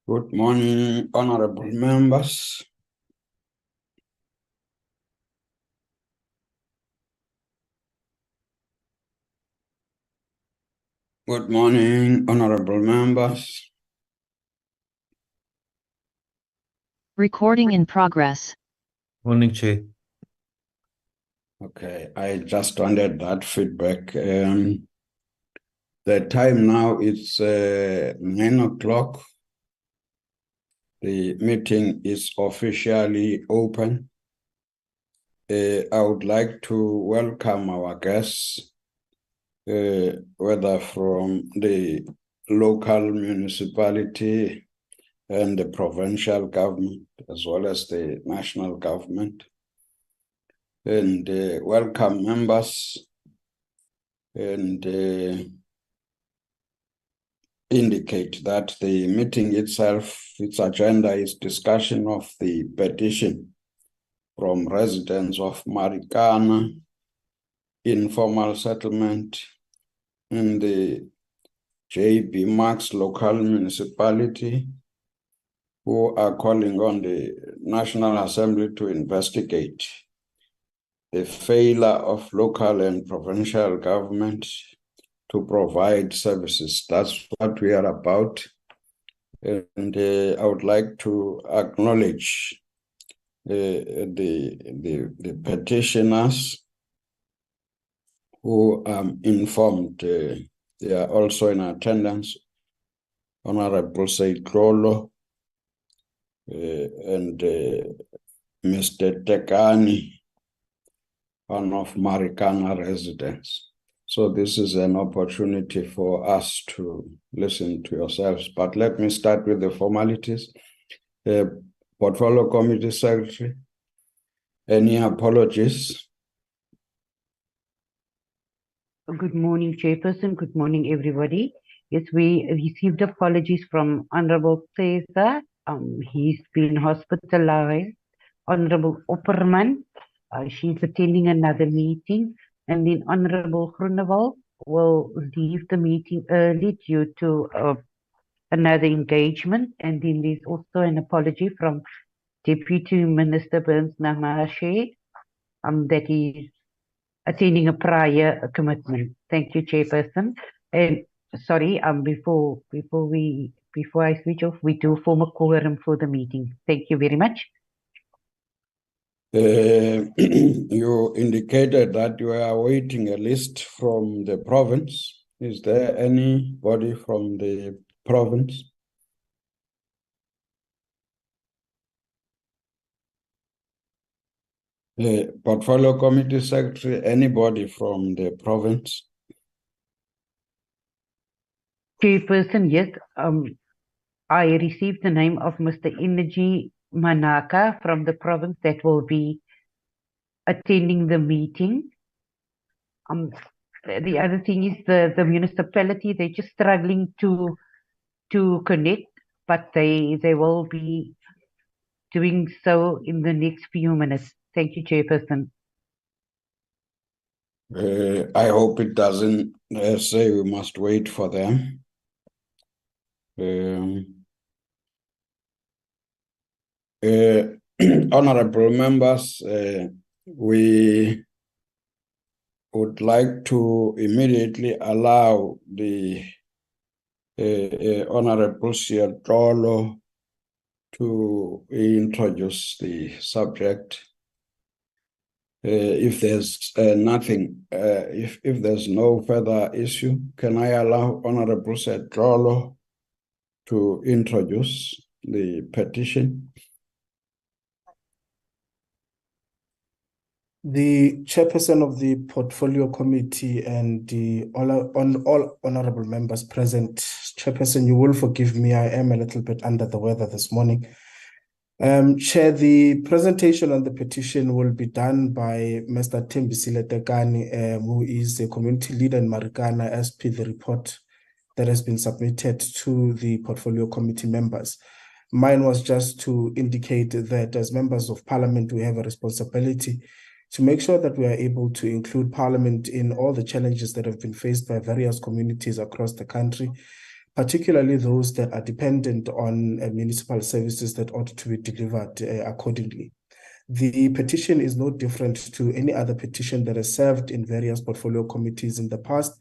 Good morning, honorable members. Good morning, honorable members. Recording in progress. Morning, Chair. Okay, I just wanted that feedback. The time now is 9 o'clock. The meeting is officially open. I would like to welcome our guests, whether from the local municipality and the provincial government, as well as the national government. And welcome members, and indicate that the meeting itself, its agenda is discussion of the petition from residents of Marikana, informal settlement in the JB Marks Local Municipality, who are calling on the National Assembly to investigate the failure of local and provincial government to provide services. That's what we are about. And I would like to acknowledge the petitioners who informed. They are also in attendance. Honorable Seitlholo and Mr. Tekani, one of Marikana residents. So this is an opportunity for us to listen to yourselves. But let me start with the formalities. Portfolio Committee Secretary, any apologies? Good morning, Chairperson. Good morning, everybody. Yes, we received apologies from Honorable Cesar. He's been hospitalized. Honorable Opperman, she's attending another meeting. And then Honorable Groenewald will leave the meeting early due to another engagement. And then there's also an apology from Deputy Minister Burns Namashe that he's attending a prior commitment. Thank you, Chairperson. And sorry, before I switch off, we do form a quorum for the meeting. Thank you very much. You indicated that you are awaiting a list from the province. Is there anybody from the province? Portfolio Committee Secretary, anybody from the province? Chairperson, yes. I received the name of Mr. Energy Manaka from the province that will be attending the meeting. The other thing is the municipality, they're just struggling to connect, but they will be doing so in the next few minutes. Thank you, Chairperson. I hope it doesn't say we must wait for them. Honorable members, we would like to immediately allow the Honorable Seitlholo to introduce the subject. If there's nothing, if there's no further issue, can I allow Honorable Seitlholo to introduce the petition? The chairperson of the portfolio committee and all honorable members present. Chairperson, you will forgive me, I am a little bit under the weather this morning. Chair, the presentation on the petition will be done by Mr. Thembisile Tekani, who is a community leader in Marikana, as per the report that has been submitted to the portfolio committee members. Mine was just to indicate that as members of parliament, we have a responsibility to make sure that we are able to include Parliament in all the challenges that have been faced by various communities across the country, particularly those that are dependent on municipal services that ought to be delivered accordingly. The petition is no different to any other petition that has served in various portfolio committees in the past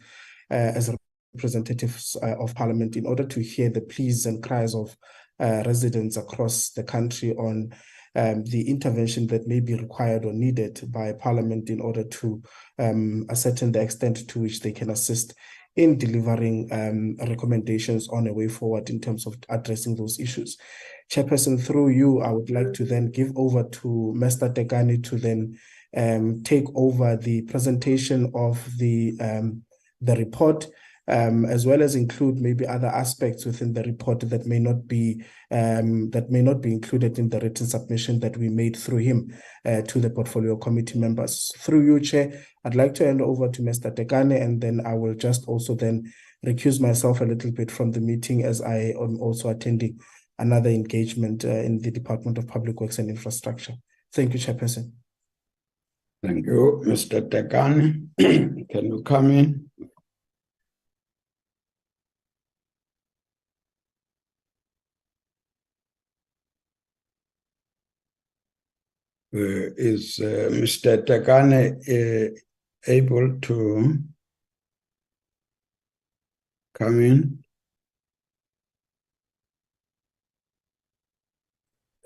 as representatives of Parliament in order to hear the pleas and cries of residents across the country on the intervention that may be required or needed by Parliament in order to ascertain the extent to which they can assist in delivering recommendations on a way forward in terms of addressing those issues. Chairperson, through you, I would like to then give over to Mr. Tekane to then take over the presentation of the report, as well as include maybe other aspects within the report that may not be included in the written submission that we made through him to the portfolio committee members. Through you, Chair, I'd like to hand over to Mr. Tekane, and then I will just also then recuse myself a little bit from the meeting as I am also attending another engagement in the Department of Public Works and Infrastructure. Thank you, Chairperson. Thank you, Mr. Tekane. Can you come in? Is Mr. Tekane able to come in?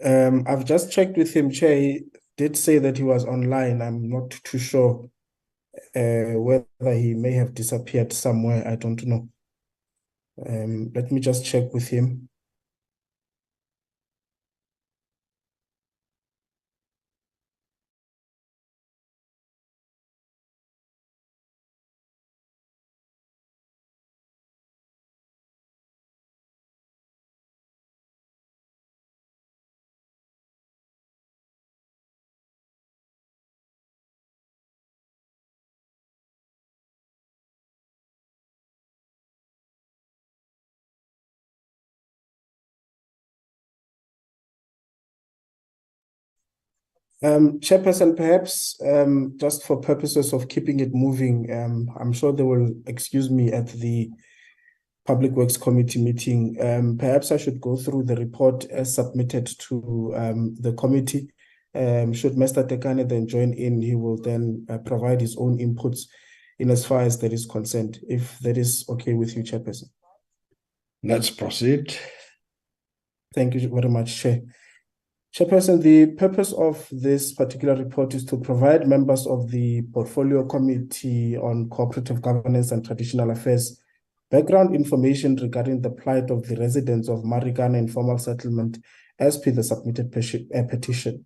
I've just checked with him, Chair. He did say that he was online. I'm not too sure whether he may have disappeared somewhere. I don't know. Let me just check with him. Chairperson, perhaps just for purposes of keeping it moving, I'm sure they will excuse me at the Public Works Committee meeting. Perhaps I should go through the report as submitted to the committee. Should Mr. Tekane then join in, he will then provide his own inputs in as far as there is consent, if that is okay with you, Chairperson. Let's proceed. Thank you very much, Chair. Chairperson, the purpose of this particular report is to provide members of the Portfolio Committee on Cooperative Governance and Traditional Affairs background information regarding the plight of the residents of Marikana informal settlement as per the submitted petition.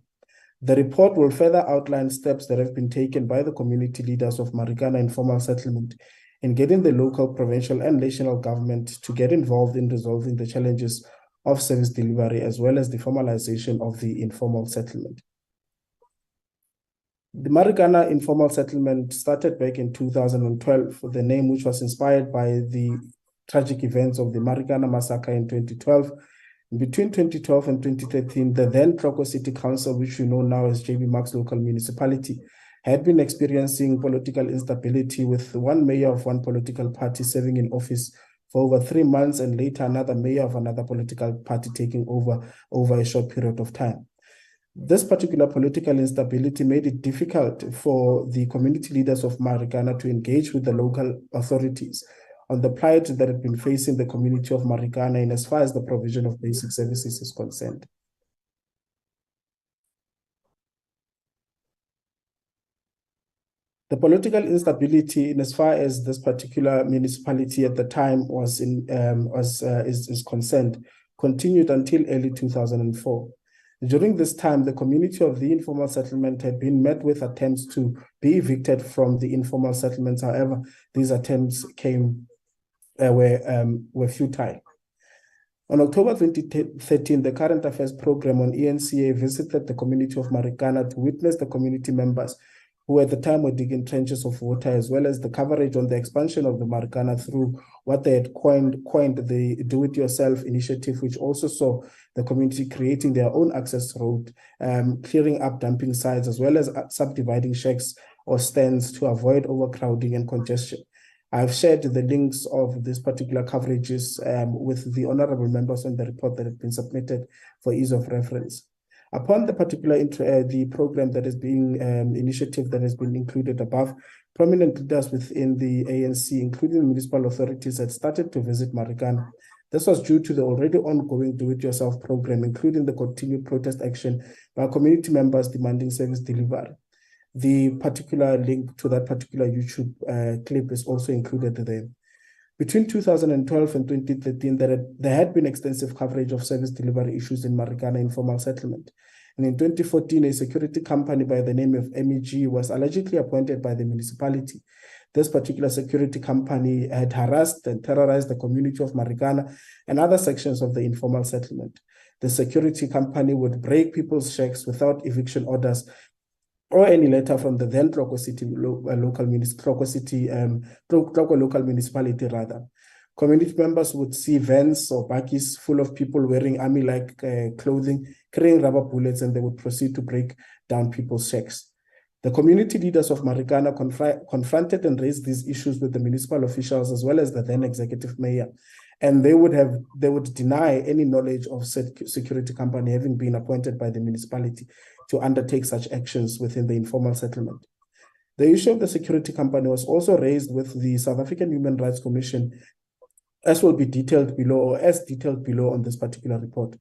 The report will further outline steps that have been taken by the community leaders of Marikana informal settlement in getting the local, provincial, and national government to get involved in resolving the challenges of service delivery, as well as the formalization of the informal settlement. The Marikana informal settlement started back in 2012, the name which was inspired by the tragic events of the Marikana massacre in 2012. Between 2012 and 2013, the then Troko City Council, which we know now as JB Marks Local Municipality, had been experiencing political instability, with one mayor of one political party serving in office for over 3 months, and later another mayor of another political party taking over a short period of time. This particular political instability made it difficult for the community leaders of Marikana to engage with the local authorities on the plight that had been facing the community of Marikana in as far as the provision of basic services is concerned. The political instability, in as far as this particular municipality at the time is concerned, continued until early 2004. During this time, the community of the informal settlement had been met with attempts to be evicted from the informal settlements. However, these attempts were futile. On October 2013, the Current Affairs Program on ENCA visited the community of Marikana to witness the community members who at the time were digging trenches of water, as well as the coverage on the expansion of the Marikana through what they had coined the do-it-yourself initiative, which also saw the community creating their own access road, clearing up dumping sites, as well as subdividing shacks or stands to avoid overcrowding and congestion. I've shared the links of these particular coverages with the honorable members on the report that have been submitted for ease of reference. Upon the particular the program that is being initiative that has been included above, prominent leaders within the ANC, including municipal authorities, had started to visit Marikana. This was due to the already ongoing do-it-yourself program, including the continued protest action by community members demanding service delivery. The particular link to that particular YouTube clip is also included there. Between 2012 and 2013, there had been extensive coverage of service delivery issues in Marikana informal settlement. And in 2014, a security company by the name of MEG was allegedly appointed by the municipality. This particular security company had harassed and terrorized the community of Marikana and other sections of the informal settlement. The security company would break people's checks without eviction orders or any letter from the then local municipality rather. Community members would see vans or buggies full of people wearing army-like clothing, carrying rubber bullets, and they would proceed to break down people's checks. The community leaders of Marikana confronted and raised these issues with the municipal officials as well as the then executive mayor, and they would deny any knowledge of security company having been appointed by the municipality to undertake such actions within the informal settlement. The issue of the security company was also raised with the South African Human Rights Commission, as will be detailed below, or as detailed below on this particular report.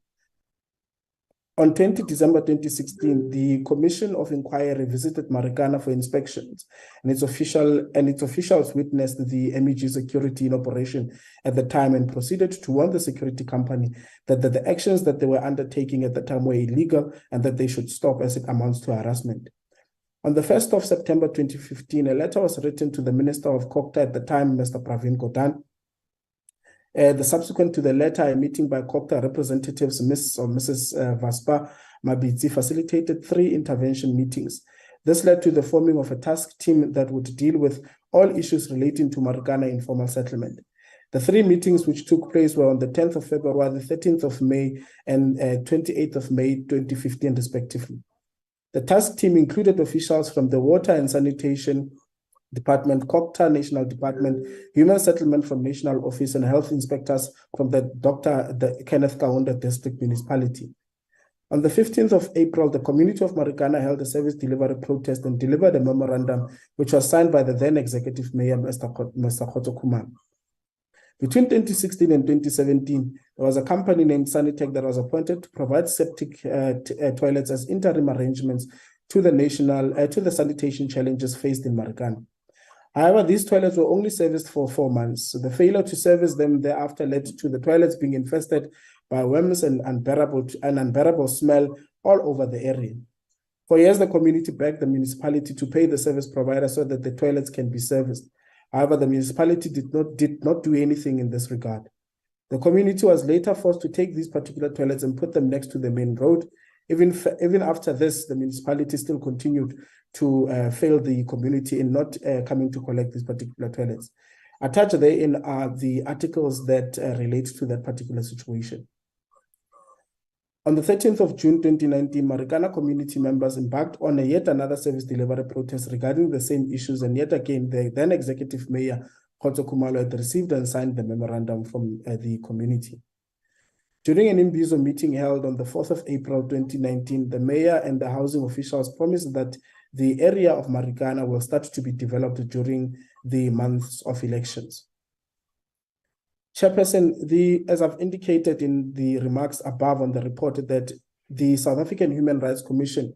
On 20 December 2016, the Commission of Inquiry visited Marikana for inspections, and its officials witnessed the MEG security in operation at the time and proceeded to warn the security company that the actions that they were undertaking at the time were illegal and that they should stop as it amounts to harassment. On the 1st of September 2015, a letter was written to the Minister of COCTA at the time, Mr. Pravin Gordhan. The subsequent to the letter, a meeting by COCTA representatives, Ms. or Mrs. Vaspa Mabitsi, facilitated 3 intervention meetings. This led to the forming of a task team that would deal with all issues relating to Marikana informal settlement. The 3 meetings which took place were on the 10th of February, the 13th of May, and 28th of May 2015, respectively. The task team included officials from the Water and Sanitation Department, COCTA National Department, Human Settlement from National Office, and health inspectors from the Kenneth Kaunda District Municipality. On the 15th of April, the community of Marikana held a service delivery protest and delivered a memorandum which was signed by the then executive mayor, Mr. Khotso Khumalo. Between 2016 and 2017, there was a company named Sanitech that was appointed to provide septic toilets as interim arrangements to the sanitation challenges faced in Marikana. However, these toilets were only serviced for 4 months. So the failure to service them thereafter led to the toilets being infested by worms and unbearable smell all over the area. For years, the community begged the municipality to pay the service provider so that the toilets can be serviced. However, the municipality did not do anything in this regard. The community was later forced to take these particular toilets and put them next to the main road. Even after this, the municipality still continued to fail the community in not coming to collect these particular toilets. Attached therein are the articles that relate to that particular situation. On the 13th of June 2019, Marikana community members embarked on yet another service delivery protest regarding the same issues, and yet again, the then executive mayor, Khotso Khumalo, had received and signed the memorandum from the community. During an Imbizo meeting held on the 4th of April 2019, the mayor and the housing officials promised that the area of Marikana will start to be developed during the months of elections. Chairperson, as I've indicated in the remarks above on the report, that the South African Human Rights Commission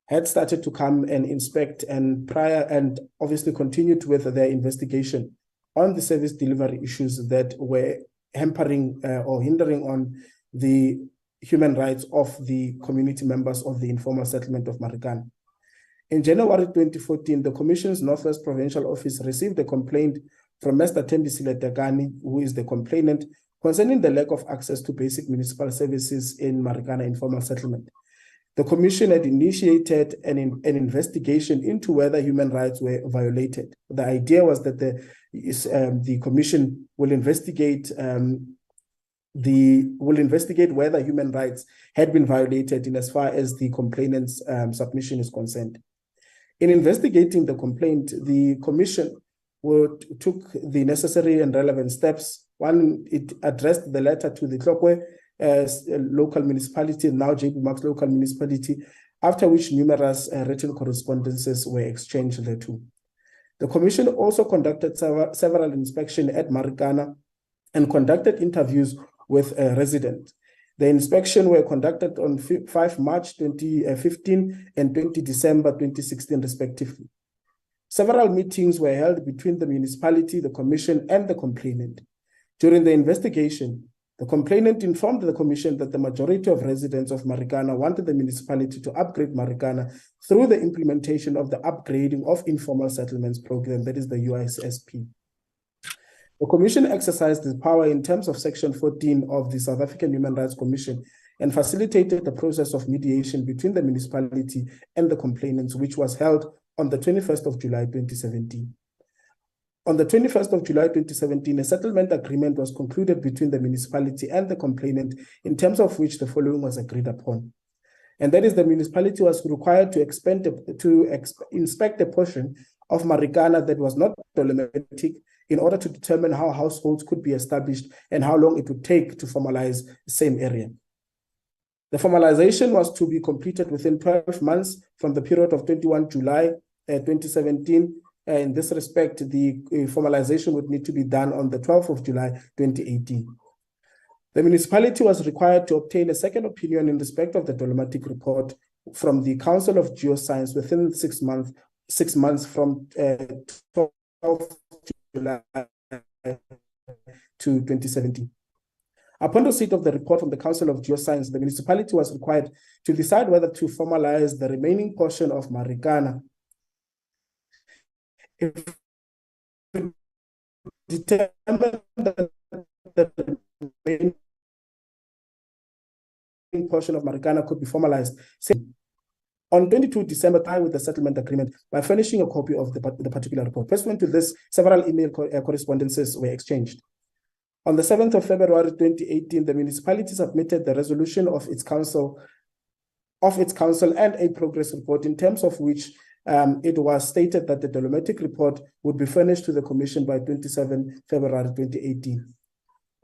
had started to come and inspect and obviously continued with their investigation on the service delivery issues that were hampering or hindering on the human rights of the community members of the informal settlement of Marikana. In January 2014, the Commission's Northwest Provincial Office received a complaint from Mr. Tembisile Dagani, who is the complainant, concerning the lack of access to basic municipal services in Marikana informal settlement. The Commission had initiated an investigation into whether human rights were violated. The idea was that the Commission will investigate whether human rights had been violated in as far as the complainant's submission is concerned. In investigating the complaint, the Commission took the necessary and relevant steps. One, it addressed the letter to the Tlokwe local municipality, now JB Marks Local Municipality, after which numerous written correspondences were exchanged thereto. The Commission also conducted several inspections at Marikana and conducted interviews with residents. The inspections were conducted on 5 March 2015 and 20 December 2016, respectively. Several meetings were held between the municipality, the Commission, and the complainant. During the investigation, the complainant informed the Commission that the majority of residents of Marikana wanted the municipality to upgrade Marikana through the implementation of the upgrading of informal settlements program, that is the UISSP. The Commission exercised its power in terms of Section 14 of the South African Human Rights Commission and facilitated the process of mediation between the municipality and the complainants, which was held on the 21st of July 2017. On the 21st of July 2017, a settlement agreement was concluded between the municipality and the complainant, in terms of which the following was agreed upon. And that is, the municipality was required to inspect a portion of Marikana that was not dolomitic in order to determine how households could be established and how long it would take to formalize the same area. The formalization was to be completed within 12 months from the period of 21 July 2017. In this respect, the formalization would need to be done on the 12th of July 2018. The municipality was required to obtain a second opinion in respect of the dolomitic report from the Council of Geoscience within 6 months from 12th July to 2017. Upon receipt of the report from the Council of Geoscience, the municipality was required to decide whether to formalize the remaining portion of Marikana. If determined that the remaining portion of Marikana could be formalized on 22 December, tied with the settlement agreement by furnishing a copy of the particular report. Pursuant to this, several email correspondences were exchanged. On the 7th of February 2018, the municipality submitted the resolution of its council and a progress report, in terms of which it was stated that the dolomitic report would be furnished to the Commission by 27 February 2018.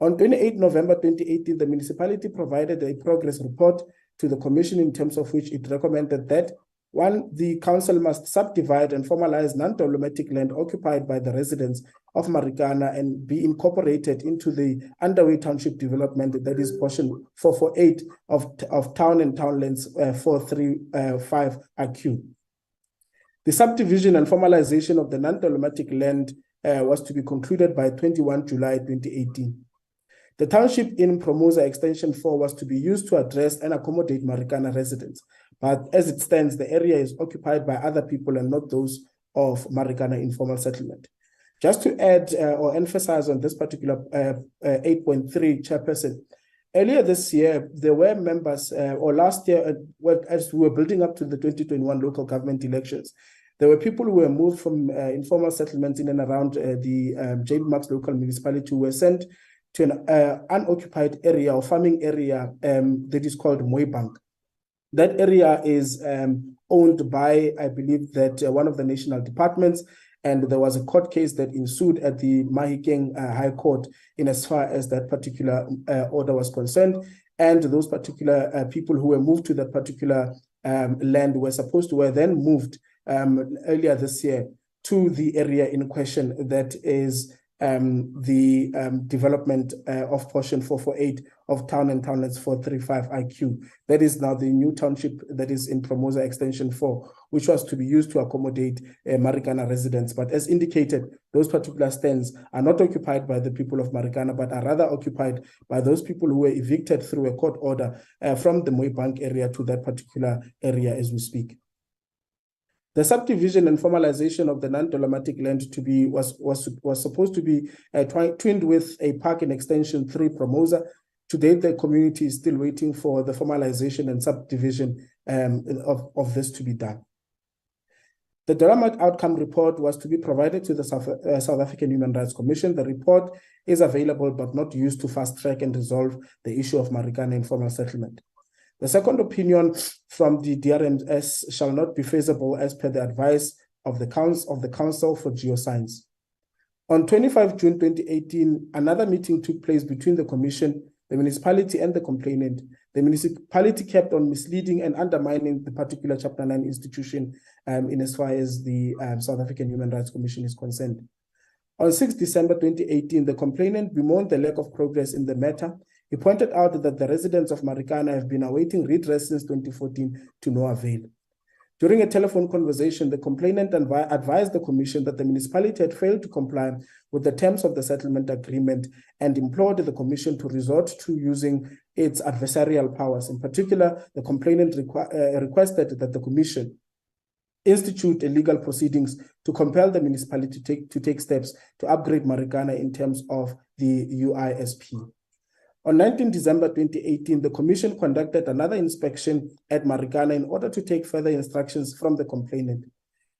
On 28 November 2018, the municipality provided a progress report to the Commission, in terms of which it recommended that, one, the council must subdivide and formalize non-dolomitic land occupied by the residents of Marikana and be incorporated into the underway township development, that is portion 448 of town and townlands 435 IQ. The subdivision and formalization of the non-dolomitic land was to be concluded by 21 July 2018. The township in Promosa Extension 4 was to be used to address and accommodate Marikana residents, but as it stands, the area is occupied by other people and not those of Marikana informal settlement. Just to add or emphasize on this particular 8.3, Chairperson, earlier this year, there were members, or last year, as we were building up to the 2021 local government elections, there were people who were moved from informal settlements in and around the JB Marks Local Municipality, who were sent to an unoccupied area or farming area that is called Mooibank. That area is owned by, I believe, that one of the national departments, and there was a court case that ensued at the Mahikeng High Court in as far as that particular order was concerned. And those particular people who were moved to that particular land were then moved earlier this year to the area in question, that is the development of portion 448 of town and townlands 435 IQ. That is now the new township that is in Promosa Extension 4, which was to be used to accommodate Marikana residents. But as indicated, those particular stands are not occupied by the people of Marikana, but are rather occupied by those people who were evicted through a court order from the Mooibank area to that particular area as we speak. The subdivision and formalization of the non-dolomitic land was supposed to be twinned with a park in Extension 3 Promosa. To date, the community is still waiting for the formalization and subdivision of this to be done. The Dolomite Outcome Report was to be provided to the South African Human Rights Commission. The report is available but not used to fast-track and resolve the issue of Marikana informal settlement. The second opinion from the DRMS shall not be feasible as per the advice of the Council for Geoscience. On 25 June 2018, another meeting took place between the Commission, the municipality, and the complainant. The municipality kept on misleading and undermining the particular Chapter 9 institution in as far as the South African Human Rights Commission is concerned. On 6 December 2018, the complainant bemoaned the lack of progress in the matter. He pointed out that the residents of Marikana have been awaiting redress since 2014 to no avail. During a telephone conversation, the complainant advised the Commission that the municipality had failed to comply with the terms of the settlement agreement and implored the Commission to resort to using its adversarial powers. In particular, the complainant requested that the Commission institute illegal proceedings to compel the municipality to take steps to upgrade Marikana in terms of the UISP. On 19 December 2018, the Commission conducted another inspection at Marikana in order to take further instructions from the complainant.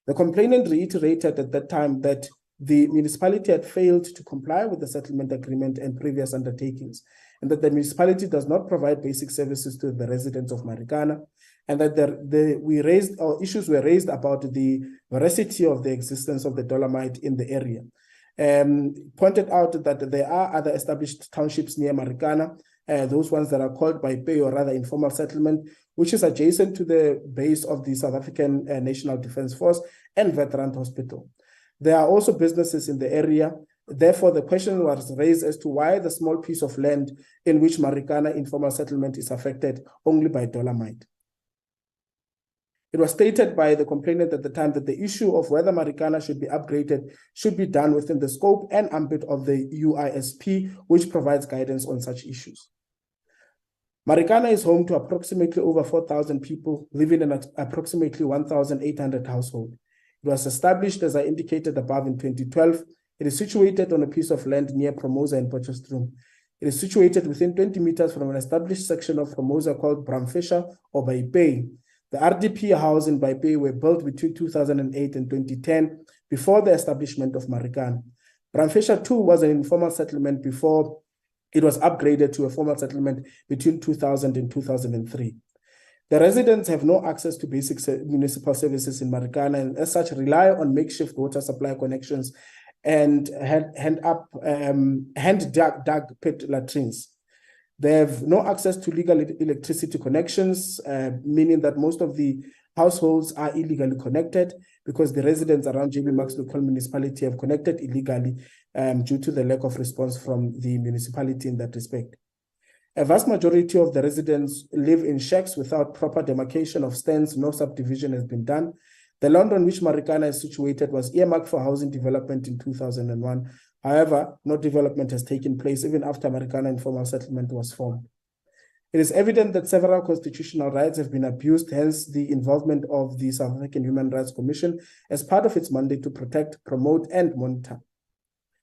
The complainant reiterated at that time that the municipality had failed to comply with the settlement agreement and previous undertakings, and that the municipality does not provide basic services to the residents of Marikana, and that issues were raised about the veracity of the existence of the dolomite in the area. Pointed out that there are other established townships near Marikana, those ones that are called by pay or rather informal settlement, which is adjacent to the base of the South African National Defence Force and Veteran Hospital. There are also businesses in the area. Therefore, the question was raised as to why the small piece of land in which Marikana informal settlement is affected only by dolomite. It was stated by the complainant at the time that the issue of whether Marikana should be upgraded should be done within the scope and ambit of the UISP, which provides guidance on such issues. Marikana is home to approximately over 4,000 people living in approximately 1,800 households. It was established, as I indicated above, in 2012. It is situated on a piece of land near Promosa and Potchefstroom. It is situated within 20 meters from an established section of Promosa called Bramfisher or Baipei. The RDP house in Baipei were built between 2008 and 2010 before the establishment of Marikana. Bramfisher 2 was an informal settlement before it was upgraded to a formal settlement between 2000 and 2003. The residents have no access to basic municipal services in Marikana and as such rely on makeshift water supply connections and hand-dug pit latrines. They have no access to legal electricity connections, meaning that most of the households are illegally connected because the residents around JB Marks Local Municipality have connected illegally due to the lack of response from the municipality in that respect. A vast majority of the residents live in shacks without proper demarcation of stands. No subdivision has been done. The land on which Marikana is situated was earmarked for housing development in 2001. However, no development has taken place even after Marikana informal settlement was formed. It is evident that several constitutional rights have been abused, hence the involvement of the South African Human Rights Commission as part of its mandate to protect, promote, and monitor.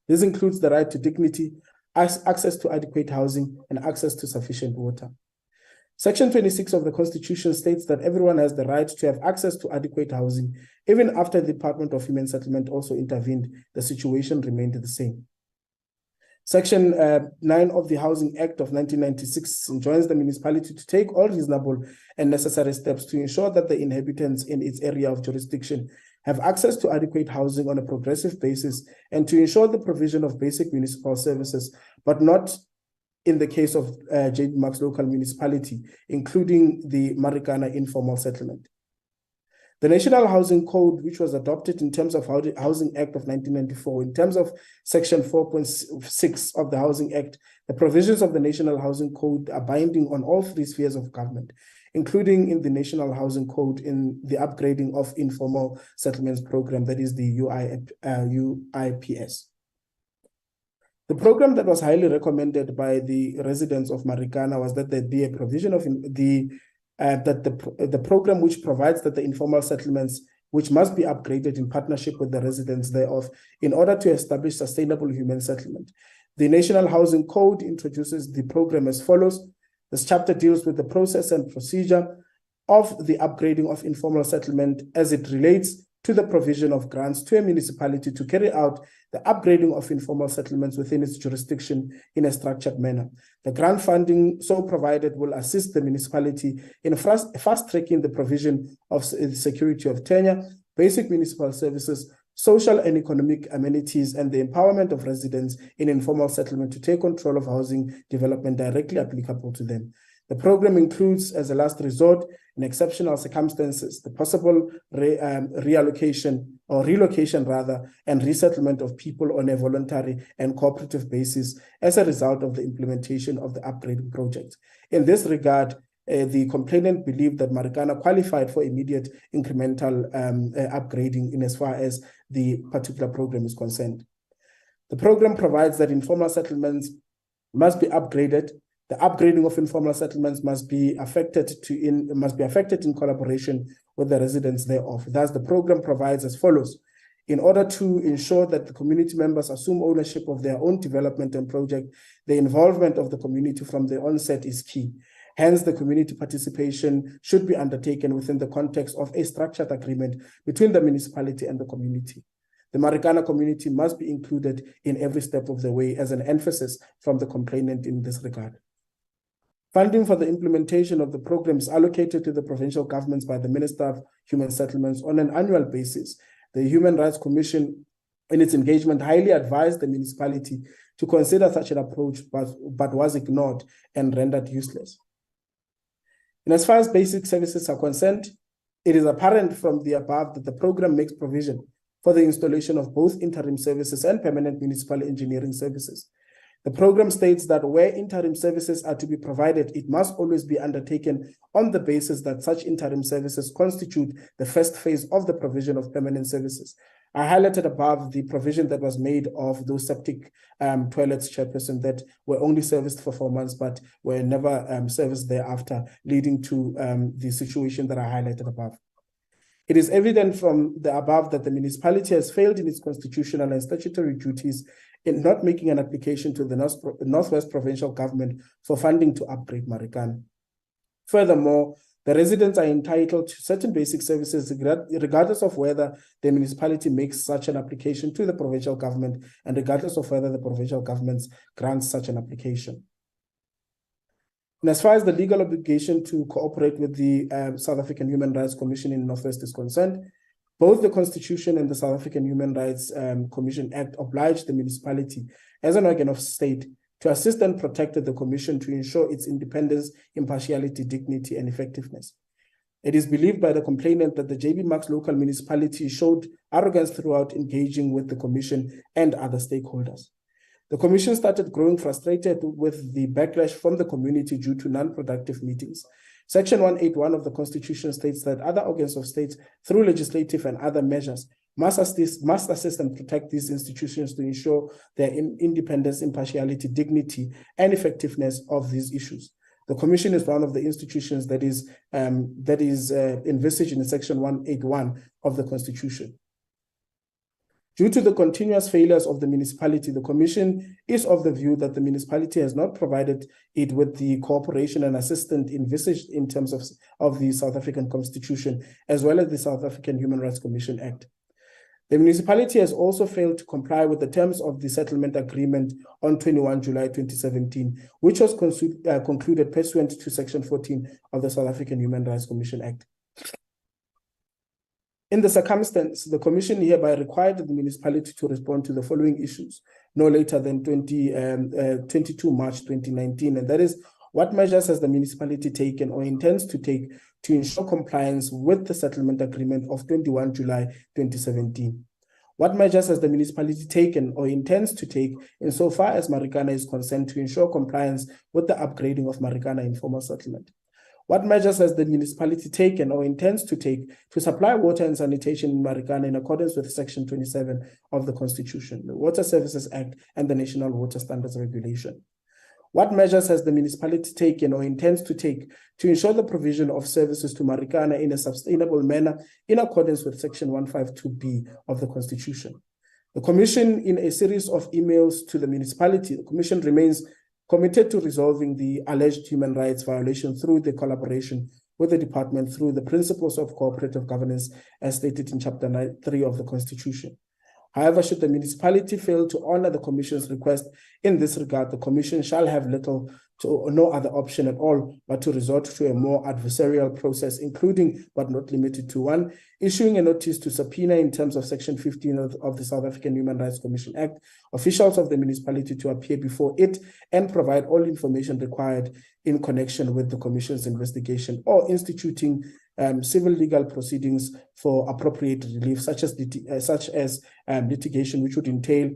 This includes the right to dignity, access to adequate housing, and access to sufficient water. Section 26 of the Constitution states that everyone has the right to have access to adequate housing. Even after the Department of Human Settlement also intervened, the situation remained the same. Section 9 of the Housing Act of 1996 enjoins the municipality to take all reasonable and necessary steps to ensure that the inhabitants in its area of jurisdiction have access to adequate housing on a progressive basis and to ensure the provision of basic municipal services, but not in the case of JB Marks Local Municipality, including the Marikana informal settlement. The National Housing Code, which was adopted in terms of Housing Act of 1994, in terms of Section 4.6 of the Housing Act, the provisions of the National Housing Code are binding on all three spheres of government, including in the National Housing Code in the upgrading of informal settlements program, that is the UIPS. The program that was highly recommended by the residents of Marikana was that there be a provision of the program which provides that the informal settlements, which must be upgraded in partnership with the residents thereof in order to establish sustainable human settlement. The National Housing Code introduces the program as follows. This chapter deals with the process and procedure of the upgrading of informal settlement as it relates to the provision of grants to a municipality to carry out the upgrading of informal settlements within its jurisdiction in a structured manner. The grant funding so provided will assist the municipality in fast-tracking the provision of security of tenure, basic municipal services, social and economic amenities, and the empowerment of residents in informal settlement to take control of housing development directly applicable to them. The program includes, as a last resort, in exceptional circumstances, the possible reallocation or relocation rather, and resettlement of people on a voluntary and cooperative basis as a result of the implementation of the upgrading project. In this regard, the complainant believed that Marikana qualified for immediate incremental upgrading in as far as the particular program is concerned. The program provides that informal settlements must be upgraded. The upgrading of informal settlements must be affected in collaboration with the residents thereof. Thus, the program provides as follows. In order to ensure that the community members assume ownership of their own development and project, the involvement of the community from the onset is key. Hence, the community participation should be undertaken within the context of a structured agreement between the municipality and the community. The Marikana community must be included in every step of the way as an emphasis from the complainant in this regard. Funding for the implementation of the program is allocated to the provincial governments by the Minister of Human Settlements on an annual basis. The Human Rights Commission, in its engagement, highly advised the municipality to consider such an approach, but was ignored and rendered useless. And as far as basic services are concerned, it is apparent from the above that the program makes provision for the installation of both interim services and permanent municipal engineering services. The program states that where interim services are to be provided, it must always be undertaken on the basis that such interim services constitute the first phase of the provision of permanent services. I highlighted above the provision that was made of those septic toilets, Chairperson, that were only serviced for 4 months, but were never serviced thereafter, leading to the situation that I highlighted above. It is evident from the above that the municipality has failed in its constitutional and statutory duties in not making an application to the Northwest Provincial Government for funding to upgrade Marikana. Furthermore, the residents are entitled to certain basic services regardless of whether the municipality makes such an application to the provincial government and regardless of whether the provincial government grants such an application. And as far as the legal obligation to cooperate with the South African Human Rights Commission in Northwest is concerned, both the Constitution and the South African Human Rights Commission Act oblige the municipality as an organ of state to assist and protect the Commission to ensure its independence, impartiality, dignity, and effectiveness. It is believed by the complainant that the JB Marks Local Municipality showed arrogance throughout engaging with the Commission and other stakeholders. The Commission started growing frustrated with the backlash from the community due to non-productive meetings. Section 181 of the Constitution states that other organs of state, through legislative and other measures, must assist and protect these institutions to ensure their independence, impartiality, dignity, and effectiveness of these issues. The Commission is one of the institutions that is envisaged in Section 181 of the Constitution. Due to the continuous failures of the municipality, the Commission is of the view that the municipality has not provided it with the cooperation and assistance envisaged in terms of the South African Constitution, as well as the South African Human Rights Commission Act. The municipality has also failed to comply with the terms of the settlement agreement on 21 July 2017, which was concluded pursuant to Section 14 of the South African Human Rights Commission Act. In the circumstance, the Commission hereby required the municipality to respond to the following issues no later than 22 March 2019, and that is, what measures has the municipality taken or intends to take to ensure compliance with the settlement agreement of 21 July 2017? What measures has the municipality taken or intends to take insofar as Marikana is concerned to ensure compliance with the upgrading of Marikana informal settlement? What measures has the municipality taken or intends to take to supply water and sanitation in Marikana in accordance with Section 27 of the Constitution, the Water Services Act, and the National Water Standards Regulation? What measures has the municipality taken or intends to take to ensure the provision of services to Marikana in a sustainable manner in accordance with Section 152B of the Constitution? The Commission, in a series of emails to the municipality, the Commission remains committed to resolving the alleged human rights violation through the collaboration with the department through the principles of cooperative governance as stated in Chapter 3 of the Constitution. However, should the municipality fail to honor the Commission's request in this regard, the Commission shall have little to no other option at all but to resort to a more adversarial process, including but not limited to 1, issuing a notice to subpoena in terms of Section 15 of the South African Human Rights Commission Act, officials of the municipality to appear before it and provide all information required in connection with the Commission's investigation, or instituting civil legal proceedings for appropriate relief, such as litigation, which would entail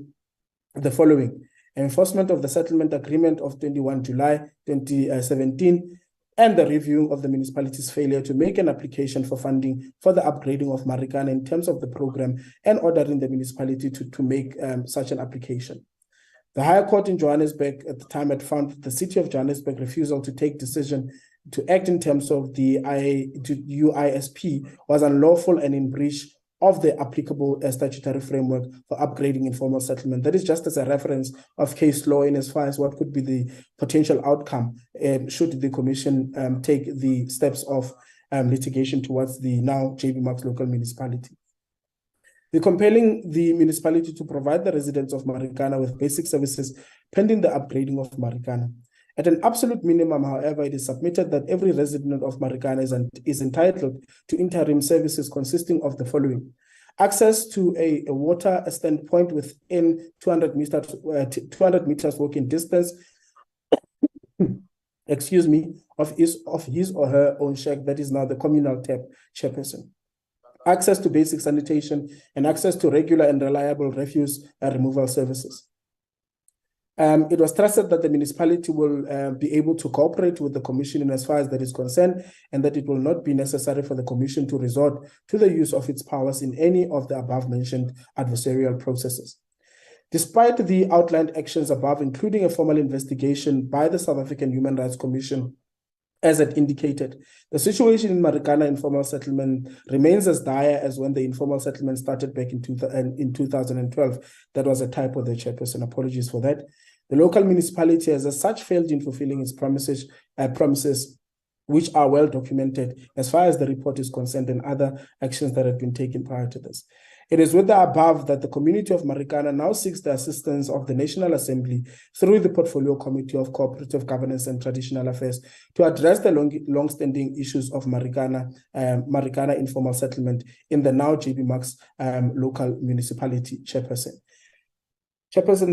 the following: enforcement of the settlement agreement of 21 July 2017, and the review of the municipality's failure to make an application for funding for the upgrading of Marikana in terms of the program, and ordering the municipality to make such an application. The Higher Court in Johannesburg at the time had found the City of Johannesburg refusal to take decision to act in terms of the UISP was unlawful and in breach of the applicable statutory framework for upgrading informal settlement. That is just as a reference of case law in as far as what could be the potential outcome should the Commission take the steps of litigation towards the now JB Marks Local Municipality. The compelling the municipality to provide the residents of Marikana with basic services pending the upgrading of Marikana. At an absolute minimum, however, it is submitted that every resident of Marikana is entitled to interim services consisting of the following: access to a water standpoint within 200 meters walking distance, excuse me, of his or her own shack, that is now the communal tap chairperson. Access to basic sanitation and access to regular and reliable refuse and removal services. It was trusted that the municipality will be able to cooperate with the Commission in as far as that is concerned, and that it will not be necessary for the Commission to resort to the use of its powers in any of the above-mentioned adversarial processes. Despite the outlined actions above, including a formal investigation by the South African Human Rights Commission, as it indicated, the situation in Marikana informal settlement remains as dire as when the informal settlement started back in 2012. That was a typo there, Chairperson. Apologies for that. The local municipality has as such failed in fulfilling its promises, which are well documented as far as the report is concerned and other actions that have been taken prior to this. It is with the above that the community of Marikana now seeks the assistance of the National Assembly through the Portfolio Committee of Cooperative Governance and Traditional Affairs to address the long-standing issues of Marikana informal settlement in the now JB Marks Local Municipality. Chairperson,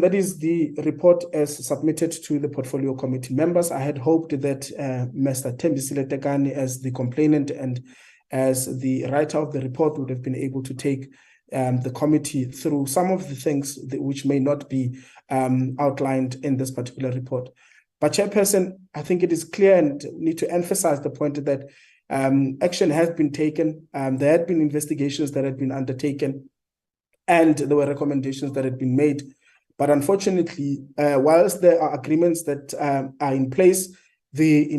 that is the report as submitted to the Portfolio Committee members. I had hoped that Mr. Thembisile Tekane, as the complainant and as the writer of the report, would have been able to take the committee through some of the things which may not be outlined in this particular report. But Chairperson, I think it is clear and need to emphasize the point that action has been taken. There had been investigations that had been undertaken, and there were recommendations that had been made. But unfortunately, whilst there are agreements that are in place, the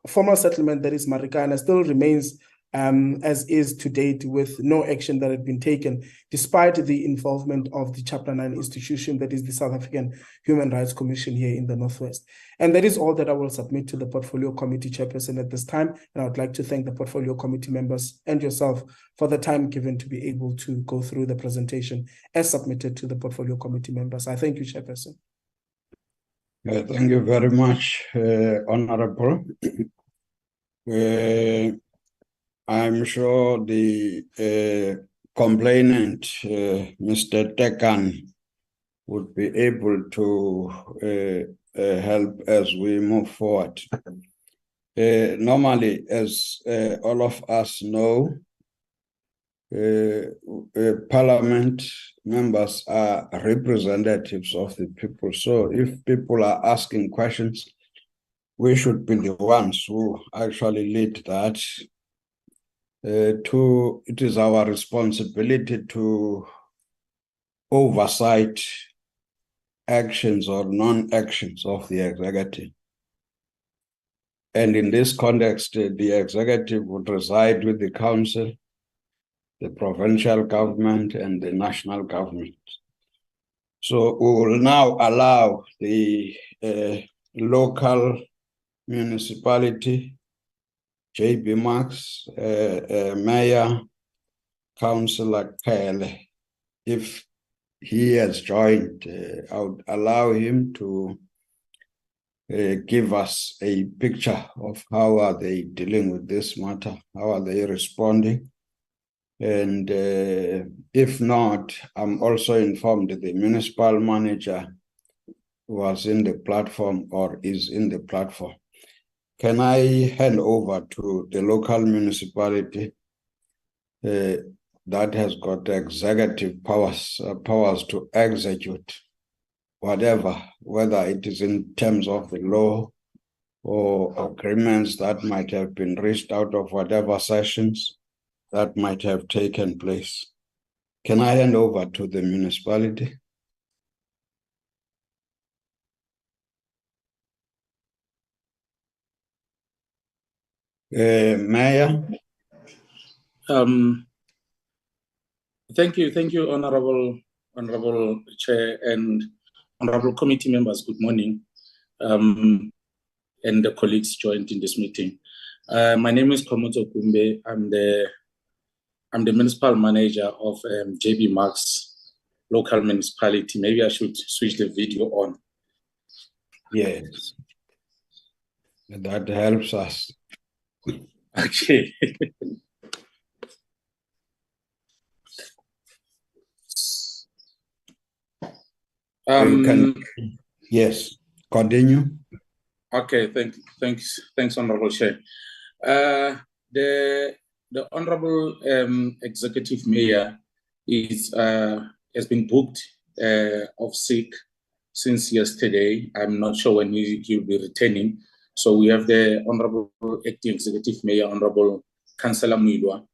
informal settlement that is Marikana still remains as is to date, with no action that had been taken, despite the involvement of the Chapter 9 institution, that is the South African Human Rights Commission here in the Northwest. And that is all that I will submit to the Portfolio Committee Chairperson at this time. And I would like to thank the Portfolio Committee members and yourself for the time given to be able to go through the presentation as submitted to the Portfolio Committee members. I thank you, Chairperson. Thank you very much, Honorable. I'm sure the complainant, Mr. Tekane, would be able to help as we move forward. Normally, as all of us know, Parliament members are representatives of the people. So if people are asking questions, we should be the ones who actually lead that. It is our responsibility to oversight actions or non-actions of the executive. And in this context, the executive would reside with the council, the provincial government, and the national government. So we will now allow the local municipality, JB Marks, Mayor, Councillor Kele, if he has joined, I would allow him to give us a picture of how are they dealing with this matter, how are they responding. And if not, I'm also informed that the municipal manager was in the platform or is in the platform. Can I hand over to the local municipality that has got executive powers to execute whatever, whether it is in terms of the law or agreements that might have been reached out of whatever sessions that might have taken place. Can I hand over to the municipality? Mayor? Thank you, Honorable Chair and Honorable Committee members. Good morning, and the colleagues joined in this meeting. My name is Komoto Kumbe. I'm the municipal manager of JB Marks Local Municipality. Maybe I should switch the video on. Yes, that helps us. Okay. You can, yes, continue. Okay, thanks, Honorable Chair. The Honorable Executive Mayor has been booked off sick since yesterday. I'm not sure when he'll be returning. So we have the Honorable Acting Executive Mayor, Honorable Councillor Muilwa.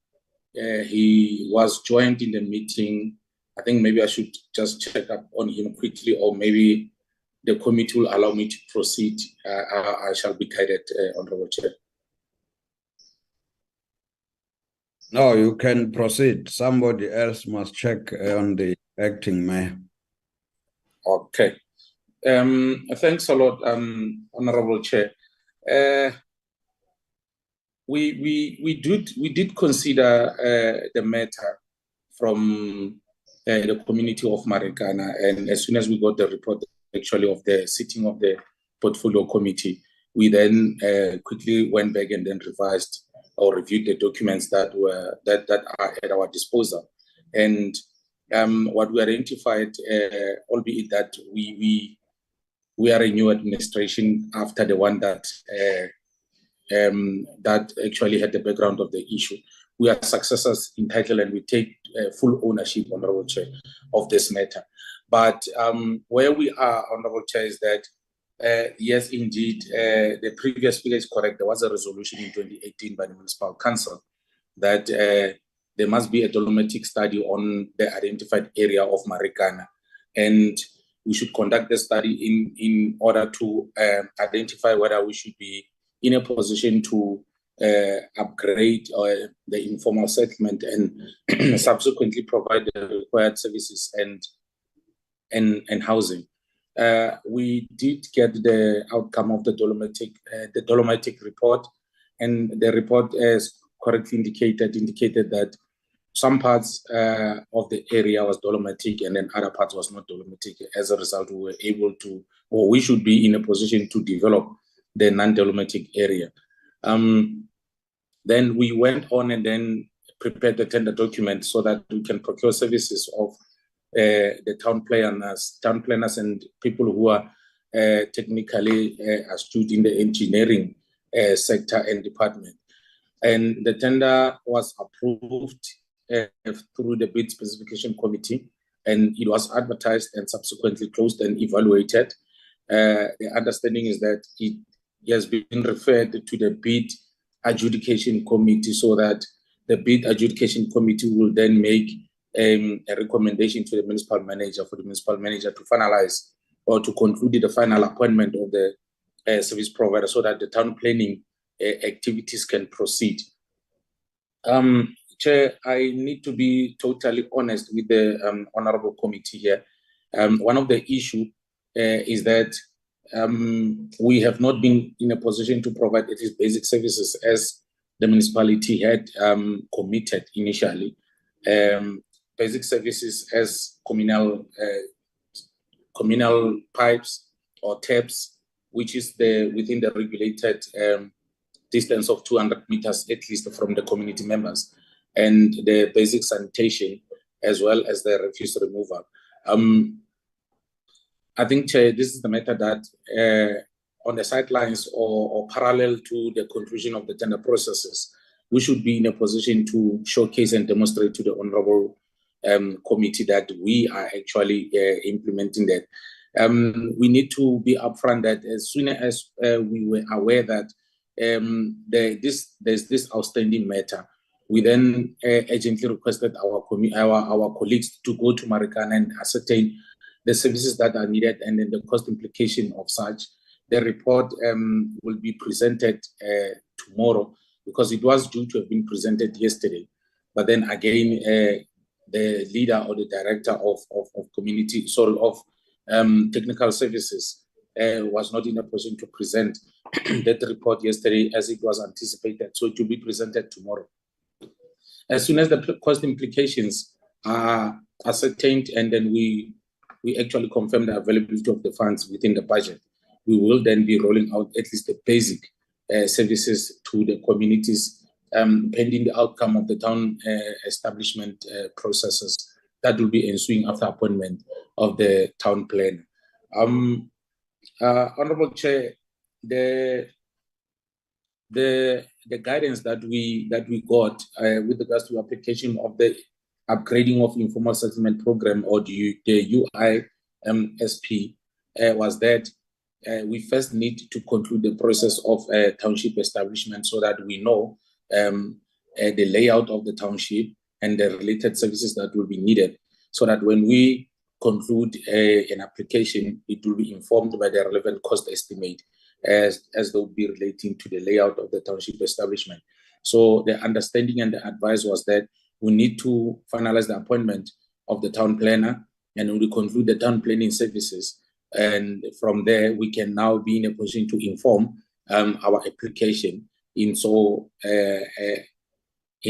He was joined in the meeting. I think maybe I should just check up on him quickly, or maybe the committee will allow me to proceed. I shall be guided, Honorable Chair. No, you can proceed. Somebody else must check on the acting mayor. Okay. Thanks a lot, Honorable Chair. We did consider the matter from the community of Marikana, and as soon as we got the report actually of the sitting of the portfolio committee, we then quickly went back and then revised or reviewed the documents that are at our disposal. And what we identified, albeit that we are a new administration after the one that actually had the background of the issue. We are successors in title and we take full ownership, Honorable Chair, of this matter. But where we are, Honorable Chair, is that yes, indeed, the previous figure is correct. There was a resolution in 2018 by the Municipal Council that there must be a dolomitic study on the identified area of Marikana. And we should conduct the study in order to identify whether we should be in a position to upgrade the informal settlement and subsequently provide the required services and housing. We did get the outcome of the dolomitic report, and the report, as correctly indicated that some parts of the area was dolomitic and then other parts was not dolomitic. As a result, we were able to, or we should be in a position to develop the non-dolomitic area. Then we went on and then prepared the tender document so that we can procure services of the town planners and people who are technically astute in the engineering sector and department. And the tender was approved through the bid specification committee, and it was advertised and subsequently closed and evaluated. The understanding is that it has been referred to the bid adjudication committee so that the bid adjudication committee will then make a recommendation to the municipal manager for the municipal manager to finalize or to conclude the final appointment of the service provider so that the town planning activities can proceed. Chair, I need to be totally honest with the honorable committee here. One of the issues is that we have not been in a position to provide at least basic services as the municipality had committed initially. basic services as communal pipes or taps, which is within the regulated distance of 200 meters at least from the community members, and the basic sanitation as well as the refuse removal. I think, Chair, this is the matter that on the sidelines or parallel to the conclusion of the tender processes, we should be in a position to showcase and demonstrate to the Honorable Committee that we are actually implementing that. We need to be upfront that as soon as we were aware that there's this outstanding matter, we then urgently requested our colleagues to go to Marikana and ascertain the services that are needed and then the cost implication of such. The report will be presented tomorrow, because it was due to have been presented yesterday. But then again, the leader or the director of technical services was not in a position to present that report yesterday as it was anticipated. So it will be presented tomorrow. As soon as the cost implications are ascertained and then we actually confirm the availability of the funds within the budget, we will then be rolling out at least the basic services to the communities pending the outcome of the town establishment processes that will be ensuing after appointment of the town plan. Honorable Chair, the guidance that we got with regards to application of the upgrading of informal settlement program, or the UISP, was that we first need to conclude the process of township establishment so that we know the layout of the township and the related services that will be needed, so that when we conclude an application, it will be informed by the relevant cost estimate as they'll be relating to the layout of the township establishment. So the understanding and the advice was that we need to finalize the appointment of the town planner, and when we conclude the town planning services, and from there we can now be in a position to inform our application in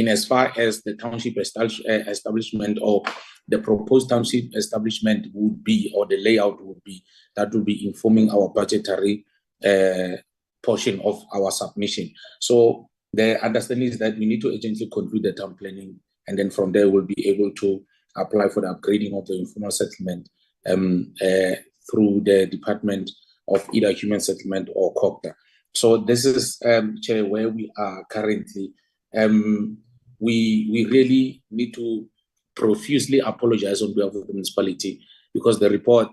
as far as the township establishment or the proposed township establishment would be, or the layout would be, that will be informing our budgetary portion of our submission. So the understanding is that we need to urgently conclude the town planning, and then from there we'll be able to apply for the upgrading of the informal settlement through the Department of either Human Settlement or Cooperative. So this is, Chair, where we are currently. We really need to profusely apologize on behalf of the municipality, because the report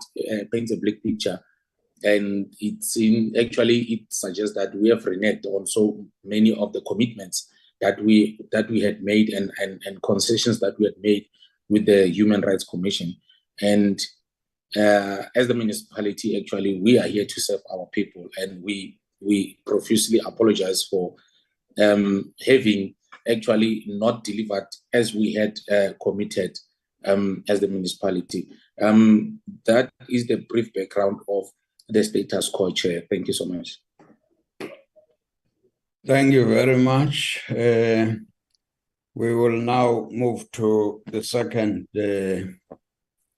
paints a bleak picture, and it suggests that we have reneged on so many of the commitments that we had made and concessions that we had made with the Human Rights Commission. And as the municipality, actually, we are here to serve our people, and we profusely apologize for having actually not delivered as we had committed as the municipality. That is the brief background of the status quo, Chair. Thank you so much. Thank you very much. We will now move to the second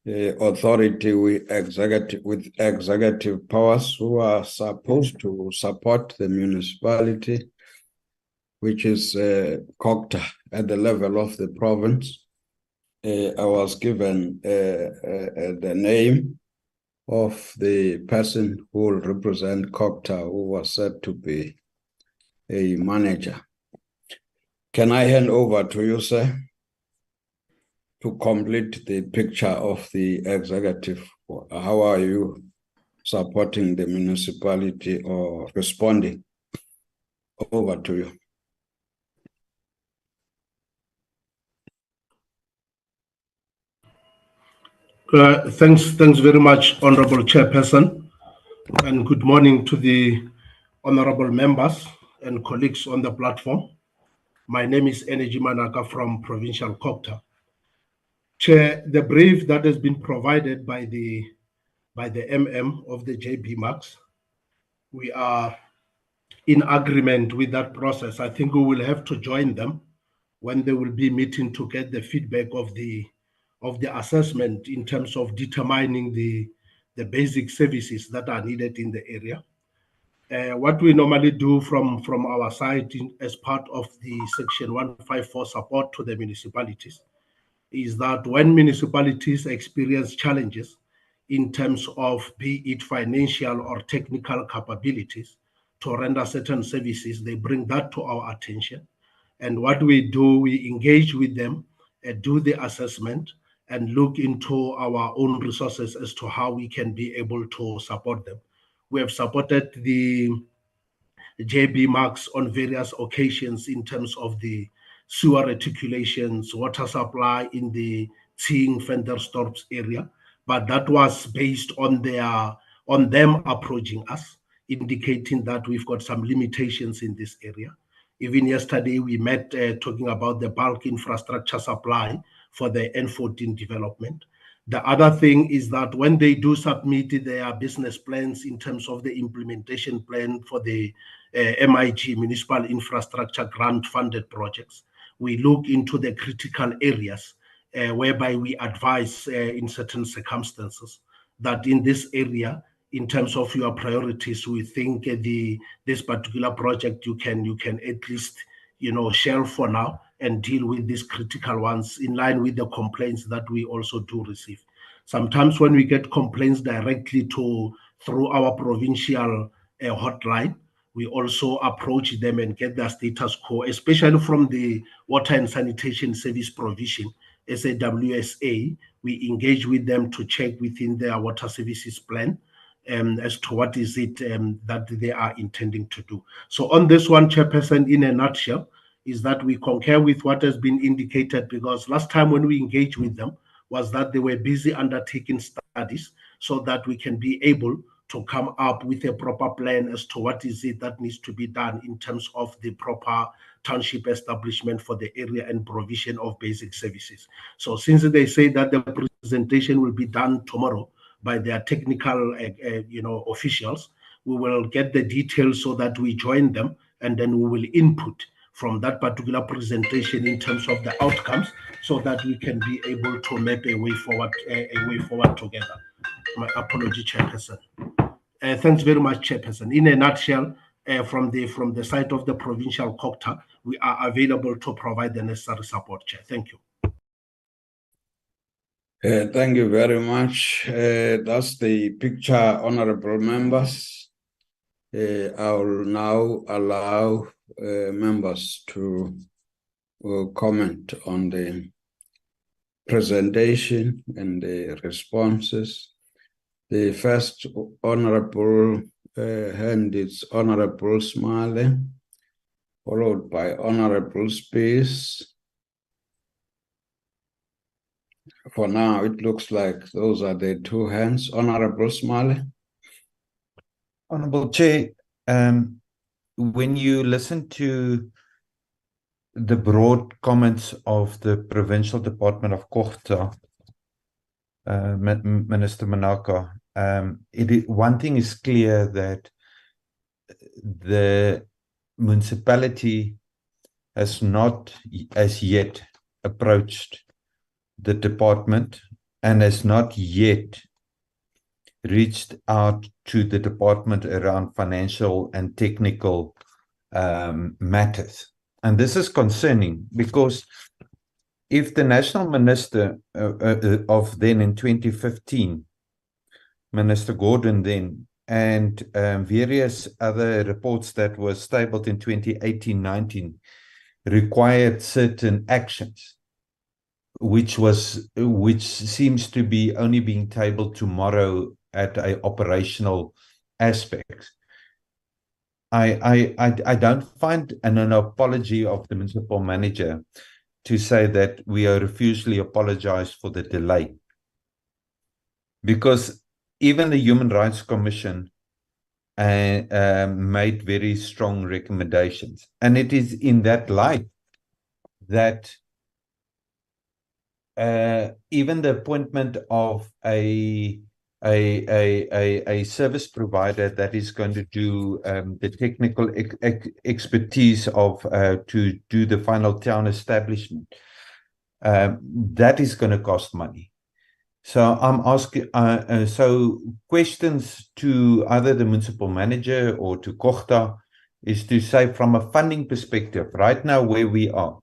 authority with executive powers, who are supposed to support the municipality, which is Cooperative at the level of the province. I was given the name of the person who will represent Cooperative, who was said to be a manager. Can I hand over to you, sir, to complete the picture of the executive? How are you supporting the municipality or responding? Over to you. Thanks very much, Honorable Chairperson, and good morning to the honorable members and colleagues on the platform. My name is Energy Manaka from Provincial Cooperative. Chair, the brief that has been provided by the MM of the JB Marks, we are in agreement with that process. I think we will have to join them when they will be meeting to get the feedback of the the assessment in terms of determining the basic services that are needed in the area. What we normally do from our side as part of the Section 154 support to the municipalities is that when municipalities experience challenges in terms of be it financial or technical capabilities to render certain services, they bring that to our attention. And what we do, we engage with them, do the assessment, and look into our own resources as to how we can be able to support them. We have supported the JB Marks on various occasions in terms of the sewer reticulations, water supply in the Tsing Venterstorps area, but that was based on them approaching us, indicating that we've got some limitations in this area. Even yesterday, we met talking about the bulk infrastructure supply for the N14 development. The other thing is that when they do submit their business plans in terms of the implementation plan for the MIG, Municipal Infrastructure Grant Funded Projects, we look into the critical areas whereby we advise in certain circumstances that in this area, in terms of your priorities, we think this particular project you can at least shelve for now and deal with these critical ones in line with the complaints that we also do receive. Sometimes when we get complaints directly through our provincial hotline, we also approach them and get their status quo, especially from the Water and Sanitation Service Provision, SAWSA. We engage with them to check within their water services plan as to what is it that they are intending to do. So on this one, Chairperson, in a nutshell, is that we concur with what has been indicated, because last time when we engaged with them was that they were busy undertaking studies so that we can be able to come up with a proper plan as to what is it that needs to be done in terms of the proper township establishment for the area and provision of basic services. So since they say that the presentation will be done tomorrow by their technical officials, we will get the details so that we join them, and then we will input from that particular presentation in terms of the outcomes, so that we can be able to map a way forward together. My apology, Chairperson. Thanks very much, Chairperson. In a nutshell, from the side of the provincial COCTA, we are available to provide the necessary support, Chair. Thank you. Thank you very much. That's the picture, honorable members. I will now allow members to comment on the presentation and the responses. The first honorable hand is Honorable Smale, followed by Honorable Space. For now, it looks like those are the two hands. Honorable Smale. Honorable Chair, when you listen to the broad comments of the Provincial Department of COCTA, Minister Manaka, one thing is clear, that the municipality has not as yet approached the department and has not yet reached out to the department around financial and technical matters. And this is concerning, because if the national minister of then in 2015, Minister Gordon then, and various other reports that were tabled in 2018-19 required certain actions, which seems to be only being tabled tomorrow at an operational aspect. I don't find an apology of the municipal manager to say that we are refusally apologized for the delay, because even the Human Rights Commission made very strong recommendations, and it is in that light that even the appointment of a service provider that is going to do the technical expertise of to do the final town establishment that is going to cost money. So I'm asking, so questions to either the municipal manager or to Cooperative is to say, from a funding perspective, right now where we are,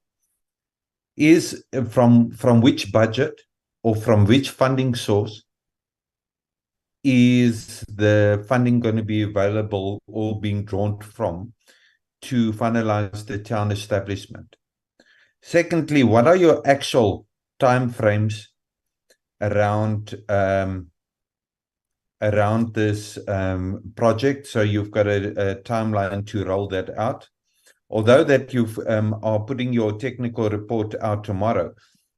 is from which budget or from which funding source is the funding going to be available or being drawn from to finalize the town establishment? Secondly, what are your actual timeframes around this project? So you've got a timeline to roll that out. Although that you are putting your technical report out tomorrow,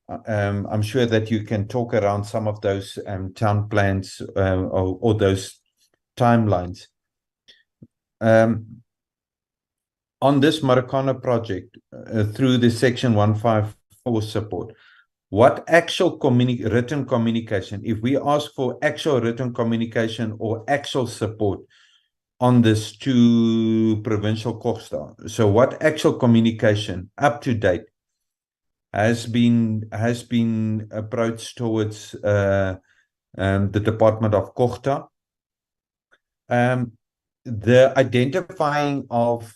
I'm sure that you can talk around some of those town plans or those timelines. On this Marikana project, through the Section 154 support, what actual written communication, if we ask for actual written communication or actual support on this to provincial Cooperative, so what actual communication up to date has been approached towards the Department of Cooperative? The identifying of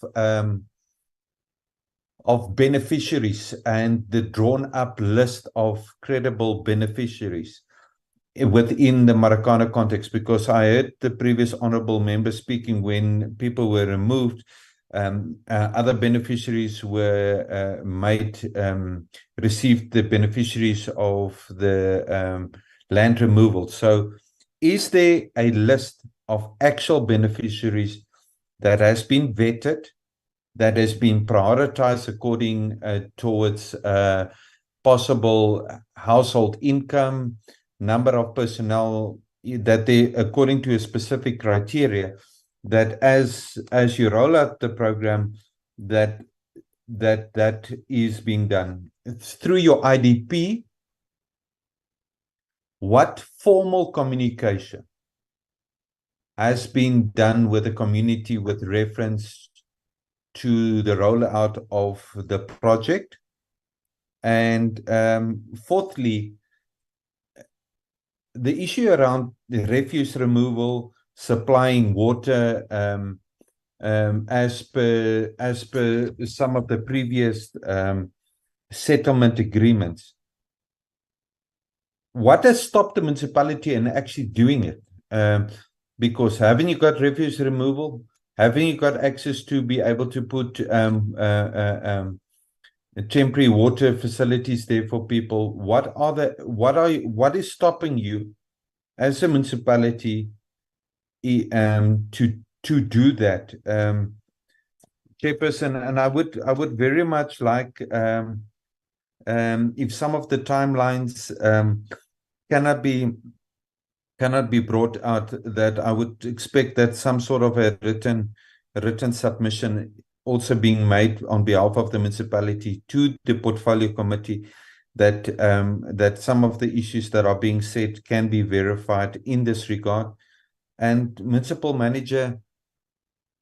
beneficiaries and the drawn up list of credible beneficiaries within the Marikana context, because I heard the previous honorable member speaking when people were removed, other beneficiaries were received the beneficiaries of the land removal. So is there a list of actual beneficiaries that has been vetted, that has been prioritized according towards possible household income, number of personnel, that they, according to a specific criteria, that as you roll out the program, that is being done through your IDP? What formal communication has been done with the community with reference to the rollout of the project? And fourthly, the issue around the refuse removal, supplying water, as per some of the previous settlement agreements. What has stopped the municipality in actually doing it? Because haven't you got refuse removal? Haven't you got access to be able to put temporary water facilities there for people? What is stopping you as a municipality to do that? Chairperson, and I would very much like if some of the timelines cannot be brought out, that I would expect that some sort of a written submission also being made on behalf of the municipality to the portfolio committee, that some of the issues that are being said can be verified in this regard. And municipal manager,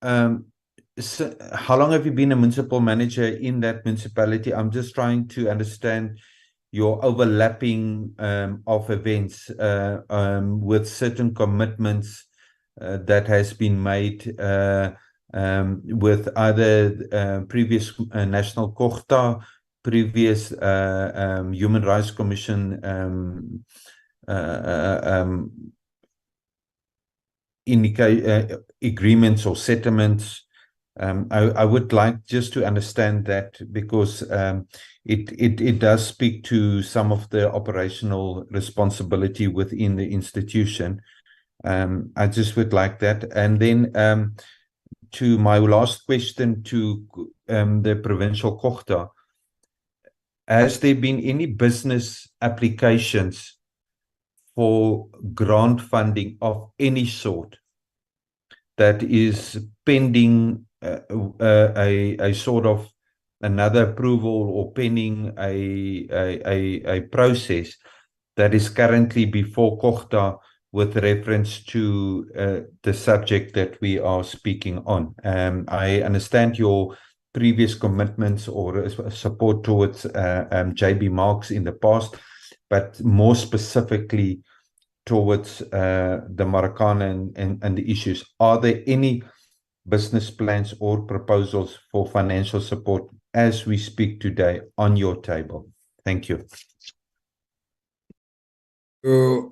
so how long have you been a municipal manager in that municipality? I'm just trying to understand your overlapping of events with certain commitments that has been made with either previous National Cooperative, previous Human Rights Commission agreements or settlements. I would like just to understand that, because it does speak to some of the operational responsibility within the institution. I just would like that. And then to my last question to the provincial Cooperative, has there been any business applications for grant funding of any sort that is pending a sort of another approval, or pending a process that is currently before Cooperative with reference to the subject that we are speaking on? I understand your previous commitments or support towards JB Marks in the past, but more specifically towards the Marikana and the issues. Are there any business plans or proposals for financial support as we speak today on your table? Thank you.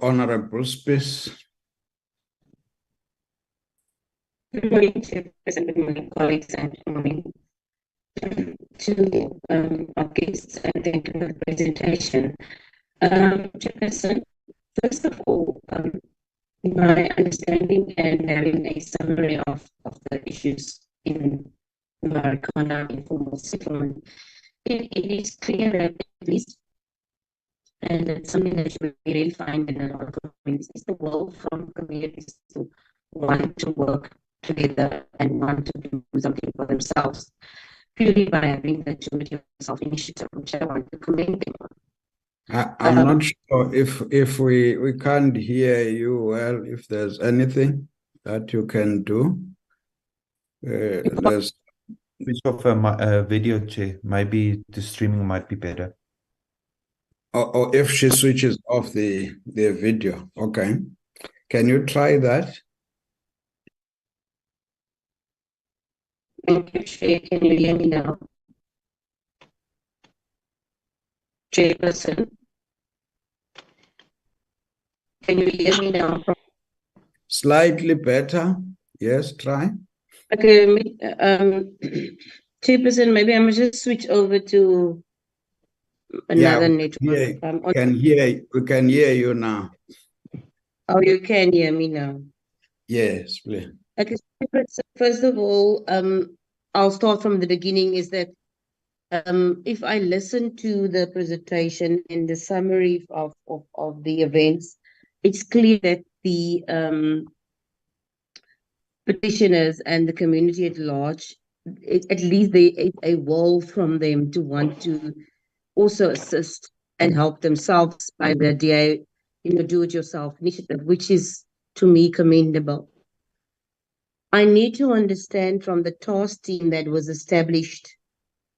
Honorable Space. Good morning, Chairperson. Good morning, colleagues, and good morning to our guests, and thank you for the presentation. Chairperson, first of all, my understanding and having a summary of the issues in Marikana informal settlement, it is clear that at least, and it's something that you really find in a lot of communities, is the will from communities to want to work together and want to do something for themselves, purely by having the self-initiative, which I want to commend them on. I'm not sure if we can't hear you well, if there's anything that you can do. Let's switch off my video, Chair. Maybe the streaming might be better. or if she switches off the video. Okay. Can you try that? Thank you, Chair. Can you hear me now? Chairperson, can you hear me now? Slightly better. Yes, try. Okay, Chairperson, maybe I must just switch over to another network. We can hear you now. Oh, you can hear me now. Yes, please. Okay, first of all, I'll start from the beginning, is that if I listen to the presentation and the summary of the events, it's clear that the petitioners and the community at large, at least a will from them to want to also assist and help themselves by the do-it-yourself initiative, which is, to me, commendable. I need to understand from the task team that was established,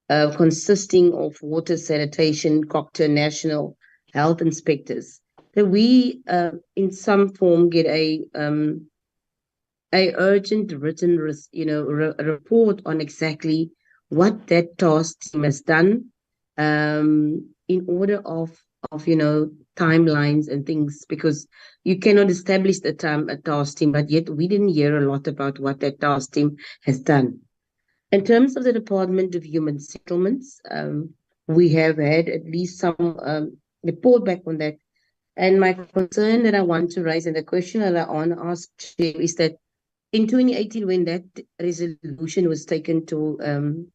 consisting of water sanitation, Cooperative national health inspectors, that we, in some form, get a urgent written, report on exactly what that task team has done, in order of timelines and things, because you cannot establish a task team, but yet we didn't hear a lot about what that task team has done. In terms of the Department of Human Settlements, we have had at least some report back on that. And my concern that I want to raise, and the question that I want to ask Chair, is that in 2018, when that resolution was taken to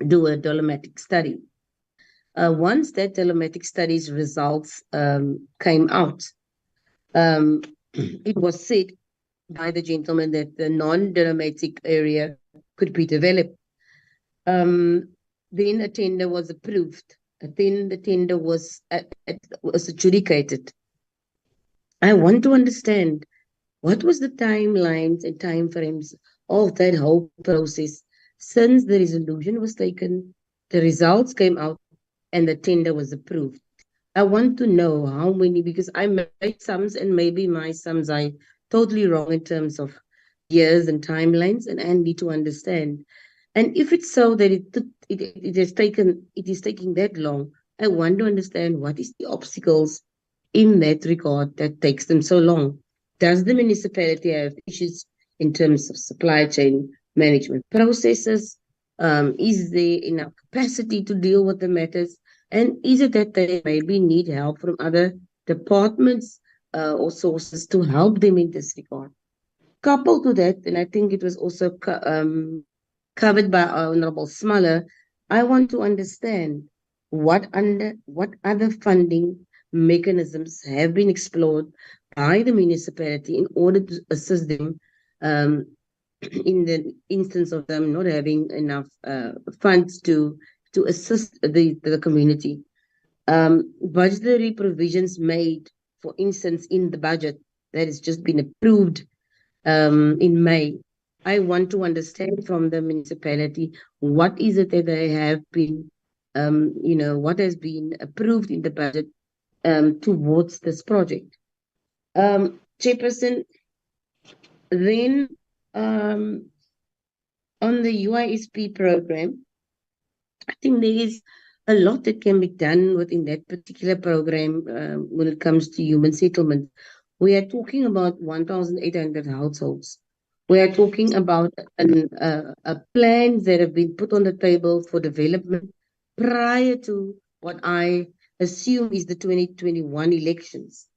do a dolomitic study, once that dolomitic study's results came out, it was said by the gentleman that the non-dolomitic area could be developed. Then a tender was approved. Then the tender was adjudicated. I want to understand what was the timelines and timeframes of that whole process since the resolution was taken, the results came out, and the tender was approved. I want to know how many, because I made sums and maybe my sums are totally wrong in terms of years and timelines, and I need to understand. And if it's so that it is taking that long, I want to understand what is the obstacles in that regard that takes them so long. Does the municipality have issues in terms of supply chain management processes? Is there enough capacity to deal with the matters? And is it that they maybe need help from other departments or sources to help them in this regard? Coupled to that, and I think it was also covered by our Honorable Smaller, I want to understand what other funding mechanisms have been explored by the municipality in order to assist them in the instance of them not having enough funds to assist the community. Budgetary provisions made, for instance, in the budget that has just been approved in May, I want to understand from the municipality, what is it that they have been, what has been approved in the budget towards this project. Chairperson, then on the UISP program, I think there is a lot that can be done within that particular program when it comes to human settlement. We are talking about 1,800 households. We are talking about a plans that have been put on the table for development prior to what I assume is the 2021 elections.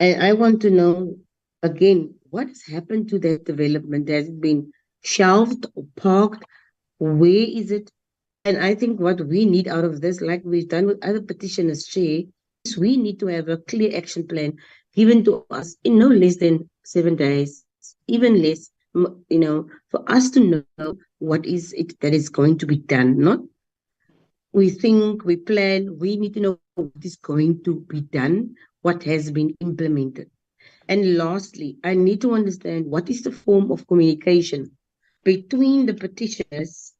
And I want to know, again, what has happened to that development? Has it been shelved or parked? Where is it? And I think what we need out of this, like we've done with other petitioners, Chair, is we need to have a clear action plan given to us in no less than 7 days, even less, for us to know what is it that is going to be done. Not we think, we plan, we need to know what is going to be done, what has been implemented. And lastly, I need to understand what is the form of communication between the petitioners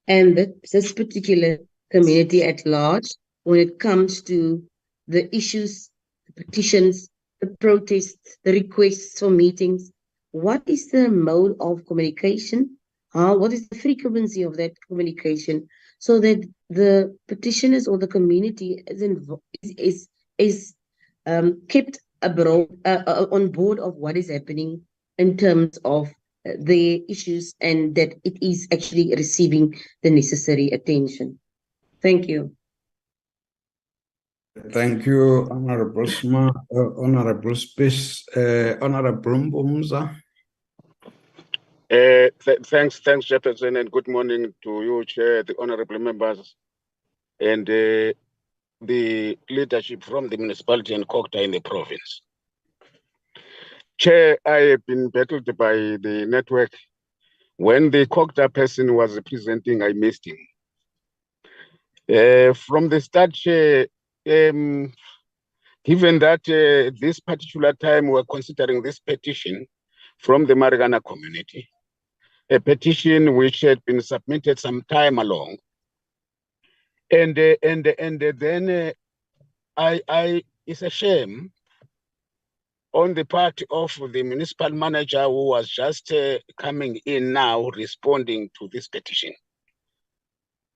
and this particular community at large when it comes to the issues, the petitions, the protests, the requests for meetings. What is the mode of communication? What is the frequency of that communication so that the petitioners or the community is kept abroad, on board of what is happening in terms of the issues and that it is actually receiving the necessary attention. Thank you. Thank you, Honorable Sma, Honorable Space, Honorable Mbumza. Thanks, Jefferson, and good morning to you, Chair, the honorable members, and the leadership from the municipality and COCTA in the province. Chair, I have been battled by the network. When the COCTA person was presenting, I missed him. From the start, Chair, given that this particular time we're considering this petition from the Marikana community, a petition which had been submitted some time along, and then it's a shame on the part of the municipal manager who was just coming in now responding to this petition.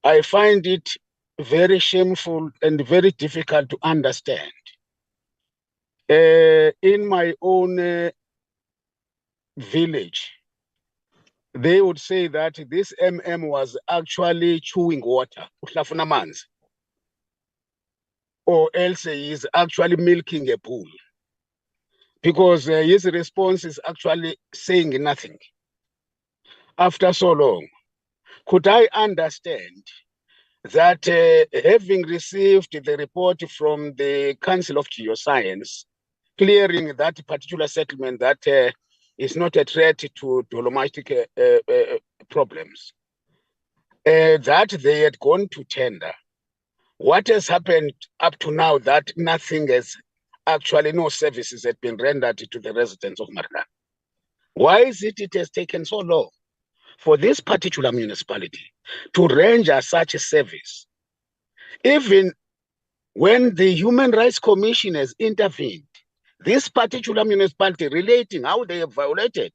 I find it very shameful and very difficult to understand. In my own village, they would say that this MM was actually chewing water, or else he is actually milking a bull, because his response is actually saying nothing. After so long, could I understand that having received the report from the Council of Geoscience, clearing that particular settlement that is not a threat to dolomitic problems, that they had gone to tender? What has happened up to now that nothing has actually, no services had been rendered to the residents of Marikana? Why is it has taken so long for this particular municipality to render such a service? Even when the Human Rights Commission has intervened, this particular municipality relating how they have violated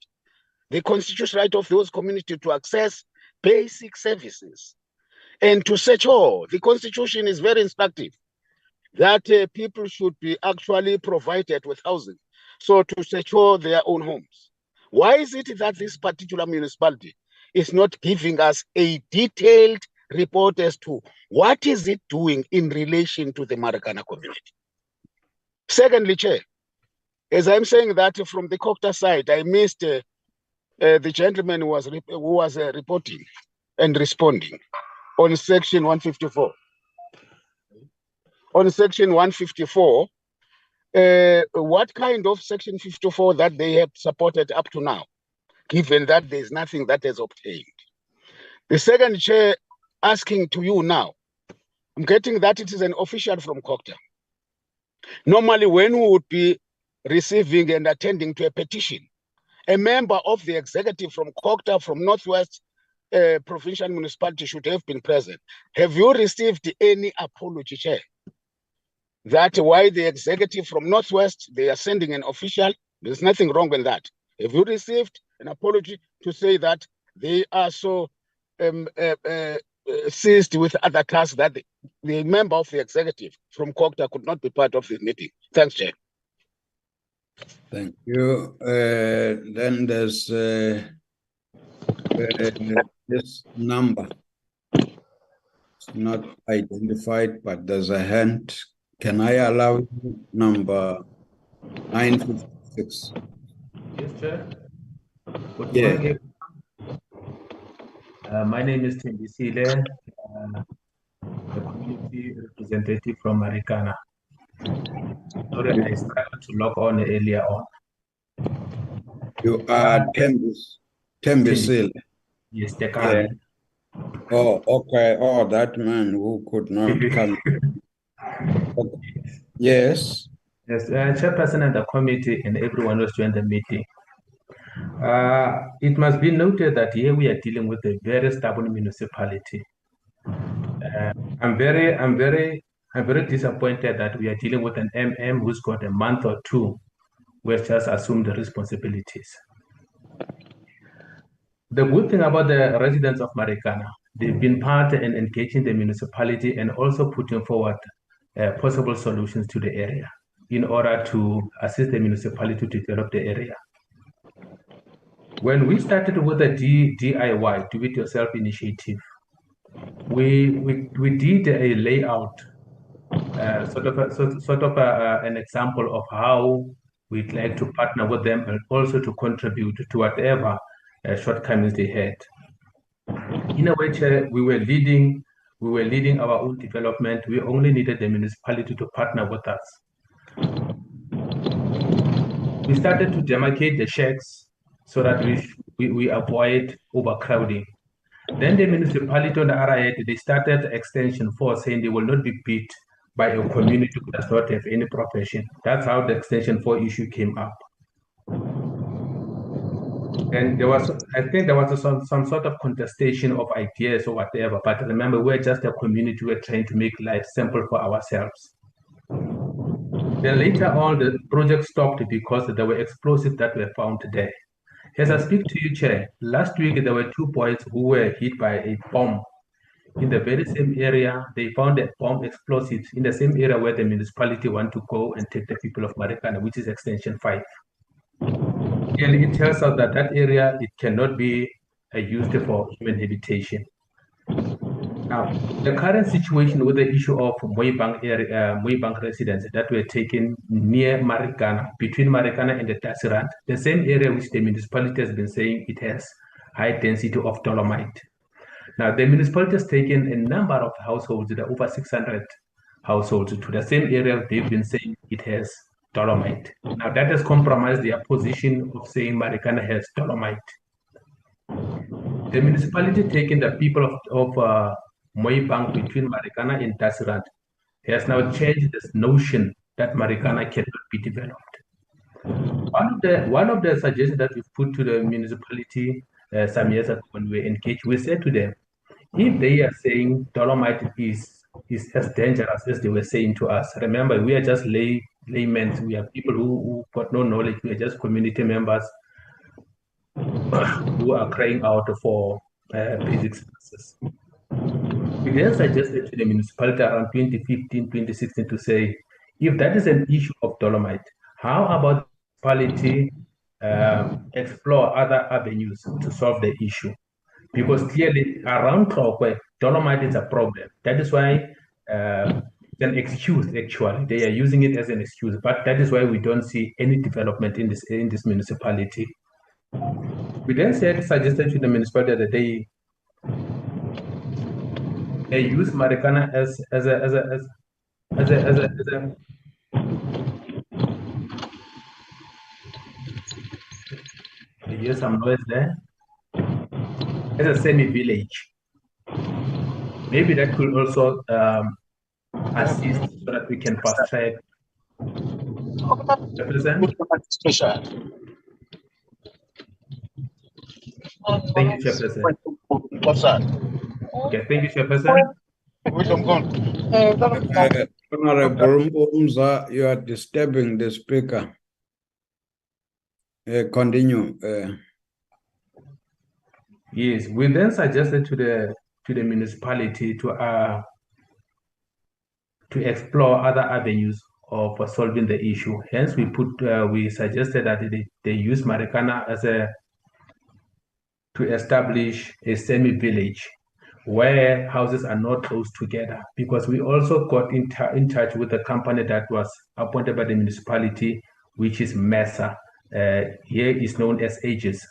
the constitutional right of those communities to access basic services and to secure, the constitution is very instructive that people should be actually provided with housing, so to secure their own homes. Why is it that this particular municipality is not giving us a detailed report as to what is it doing in relation to the Marikana community? Secondly, Chair, as I'm saying that from the COCTA side, I missed the gentleman who was reporting and responding on section 154. On section 154, what kind of section 54 that they have supported up to now, given that there's nothing that is obtained? The second, Chair, asking to you now, I'm getting that it is an official from COCTA. Normally, when we would be receiving and attending to a petition a member of the executive from Cooperative, from Northwest Provincial Municipality should have been present. Have you received any apology, Chair? That why the executive from Northwest, they are sending an official? There's nothing wrong with that. Have you received an apology to say that they are so seized with other tasks that the member of the executive from Cooperative could not be part of the meeting? Thanks, Chair. Thank you. Then there's this number. It's not identified, but there's a hand. Can I allow you number 956? Yes, Chair. Good Yeah. morning. My name is JB Marks, the community representative from Marikana. Sorry, I struggled to log on earlier on. You are Tembisil. Yes, the Kali. Oh, okay. Oh, that man who could not come. Okay. Yes. Yes, chairperson and the committee and everyone who's joined the meeting. It must be noted that here we are dealing with a very stubborn municipality. I'm very disappointed that we are dealing with an MM who's got a month or two who has just assumed the responsibilities. The good thing about the residents of Marikana, they've been part and engaging the municipality and also putting forward possible solutions to the area in order to assist the municipality to develop the area. When we started with the DIY, do it yourself initiative, we did a layout, sort of an example of how we'd like to partner with them and also to contribute to whatever shortcomings they had. In a way, Chair, we were leading our own development. We only needed the municipality to partner with us. We started to demarcate the shacks so that we avoid overcrowding. Then the municipality on the other hand, they started Extension 4 saying they will not be beat by a community who does not have any profession. That's how the Extension 4 issue came up. And I think there was some sort of contestation of ideas or whatever, but remember, we're just a community, we're trying to make life simple for ourselves. Then later on, the project stopped because there were explosives that were found there. As I speak to you, Chair, last week there were 2 boys who were hit by a bomb in the very same area. They found a bomb explosives in the same area where the municipality want to go and take the people of Marikana, which is Extension 5. And it tells us that that area, it cannot be used for human habitation. Now, the current situation with the issue of Mooibank residents that were taken near Marikana, between Marikana and the Tasirand, the same area which the municipality has been saying it has high density of dolomite. Now, the municipality has taken a number of households, there are over 600 households, to the same area they've been saying it has dolomite. Now, that has compromised their position of saying Marikana has dolomite. The municipality taking the people of Mooibank between Marikana and Tasirand has now changed this notion that Marikana cannot be developed. One of the suggestions that we've put to the municipality some years ago when we engaged, we said to them, if they are saying dolomite is as dangerous as they were saying to us, remember, we are just laymen, we are people who got no knowledge, we are just community members who are crying out for basic services. We then suggested to the municipality around 2015, 2016 to say, if that is an issue of dolomite, how about the municipality explore other avenues to solve the issue? Because clearly around Tlokwe, dolomite is a problem. That is why it's an excuse, actually. They are using it as an excuse, but that is why we don't see any development in this municipality. We then suggested to the municipality that they use Marikana as a I hear some noise there. As a semi-village. Maybe that could also assist so that we can fast track the present. Thank you, Chairperson. What's that? Okay, thank you, Chairperson. Honorable Mumza, you are disturbing the speaker. Continue. Yes, we then suggested to the municipality to explore other avenues of solving the issue. Hence, we suggested that they use Marikana to establish a semi-village where houses are not close together, because we also got in touch with a company that was appointed by the municipality, which is MESA. Here is known as Aegis.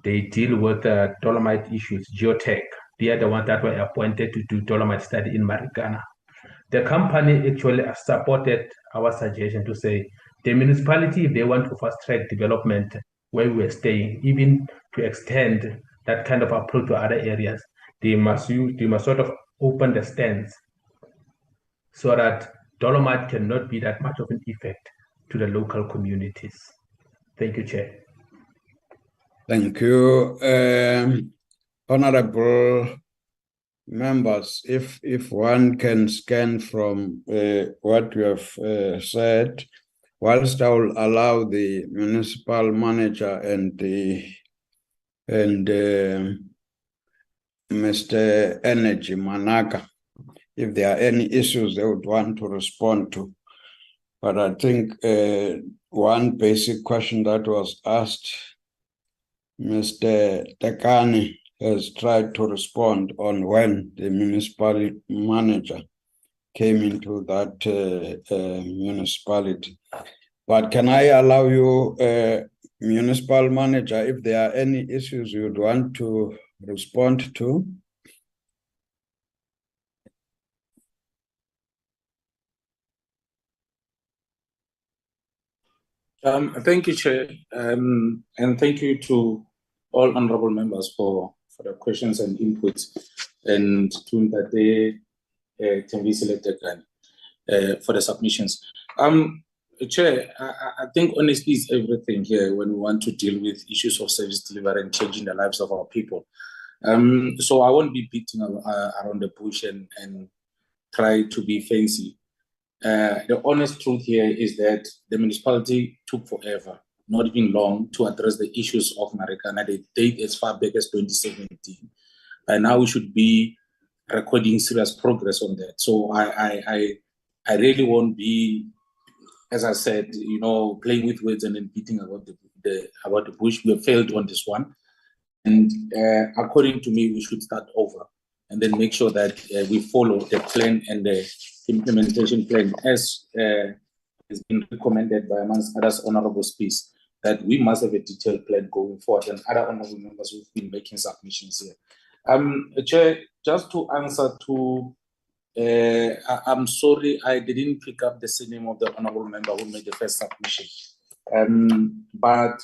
They deal with dolomite issues, geotech. They are the ones that were appointed to do dolomite study in Marikana. The company actually supported our suggestion to say the municipality, if they want to fast track development where we are staying, even to extend that kind of approach to other areas, they must sort of open the stands so that dolomite cannot be that much of an effect to the local communities. Thank you, Chair. Thank you. Honorable members, if one can scan from what you have said, whilst I will allow the municipal manager and Mr. Energy Manaka, if there are any issues they would want to respond to. But I think one basic question that was asked, Mr. Tekani has tried to respond on when the municipal manager came into that municipality. But can I allow you, municipal manager, if there are any issues you'd want to respond to? Thank you, Chair, and thank you to all honorable members for the questions and inputs, and to Ndate for the submissions. Chair, I think honesty is everything here when we want to deal with issues of service delivery and changing the lives of our people. So I won't be beating around the bush and try to be fancy. The honest truth here is that the municipality took forever, not even long, to address the issues of Marikana. They date as far back as 2017. And now we should be recording serious progress on that. So I really won't be, as I said, playing with words and then beating about the bush. We have failed on this one. And according to me, we should start over and then make sure that we follow the plan and the implementation plan as has been recommended by, amongst others, Honorable Space, that we must have a detailed plan going forward, and other honorable members who've been making submissions here. Chair, just to answer to, I'm sorry, I didn't pick up the surname of the honorable member who made the first submission. But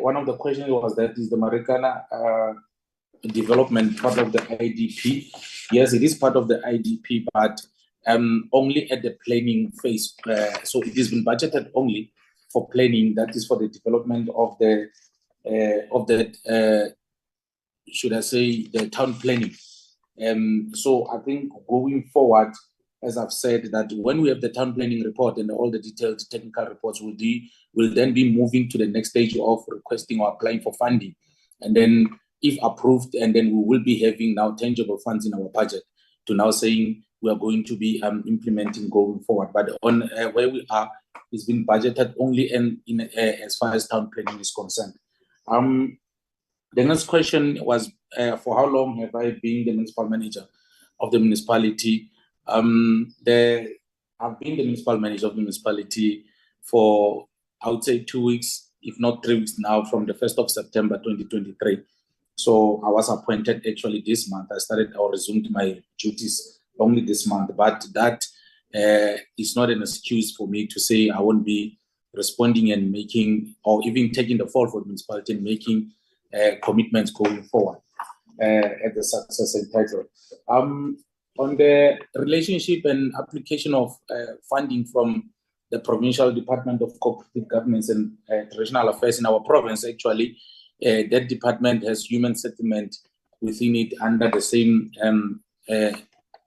one of the questions was that is the Marikana development part of the IDP? Yes, it is part of the IDP, but only at the planning phase. So it has been budgeted only for planning. That is for the development of the should I say, the town planning. So I think going forward, as I've said, that when we have the town planning report and all the detailed technical reports, we'll then be moving to the next stage of requesting or applying for funding. And then if approved, and then we will be having now tangible funds in our budget to now saying we are going to be implementing going forward. But on where we are, it's been budgeted only as far as town planning is concerned. The next question was, for how long have I been the municipal manager of the municipality? I've been the municipal manager of the municipality for, I would say, 2 weeks, if not 3 weeks now, from the 1st of September 2023. So I was appointed actually this month. I resumed my duties only this month, but that is not an excuse for me to say I won't be responding and making, or even taking the fall for the municipality and making commitments going forward at the success and title. On the relationship and application of funding from the Provincial Department of Cooperative Governments and Traditional Affairs in our province, actually, that department has human settlement within it under the same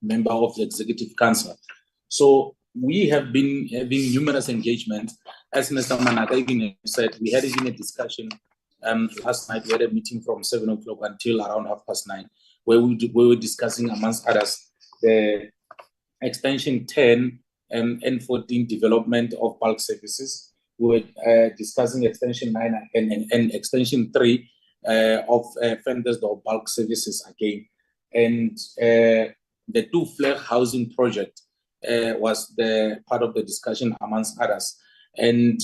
member of the Executive Council. So we have been having numerous engagements. As Mr. Manaka even said, we had even a discussion last night. We had a meeting from 7 o'clock until around 9:30, where we were discussing, amongst others, the extension 10 and 14 development of bulk services. We were discussing extension 9 and extension 3 of Ventersdorp bulk services again. And the 2 flag housing project was the part of the discussion, amongst others. And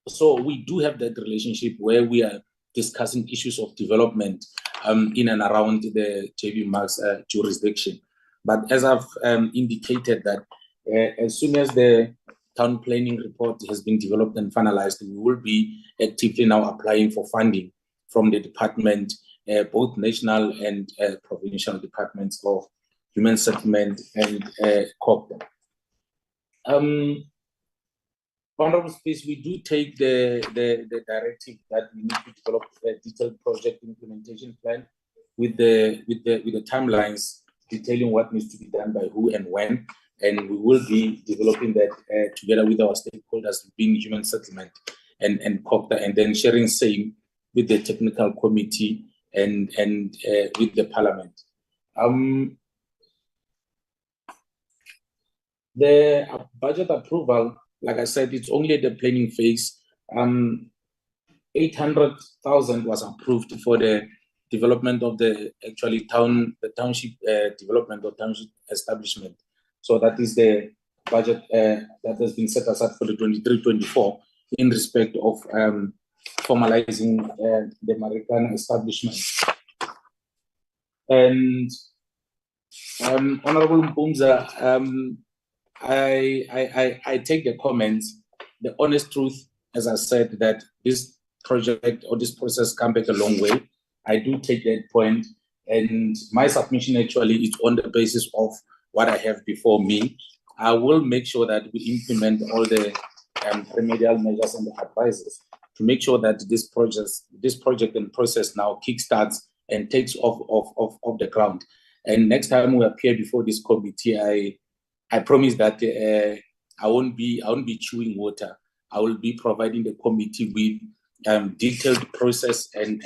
so we do have that relationship where we are discussing issues of development in and around the JB Marks jurisdiction. But as I've indicated that as soon as the town planning report has been developed and finalized, we will be actively now applying for funding from the department, both national and provincial departments of human settlement and Cooperative. Honorable Space, we do take the directive that we need to develop a detailed project implementation plan with the timelines detailing what needs to be done by who and when, and we will be developing that together with our stakeholders, being human settlement and Cooperative, and then sharing same with the technical committee and with the parliament. The budget approval, like I said, it's only at the planning phase. 800,000 was approved for the development of the township development or township establishment. So that is the budget that has been set aside for the 23-24 in respect of formalizing the Marikana establishment. And Honorable Mpumza, I take the comments. The honest truth, as I said, that this project or this process come back a long way. I do take that point, and my submission actually is on the basis of what I have before me. I will make sure that we implement all the remedial measures and the advices to make sure that this project and process now kickstarts and takes off the ground. And next time we appear before this committee, I promise that I won't be chewing water. I will be providing the committee with detailed process and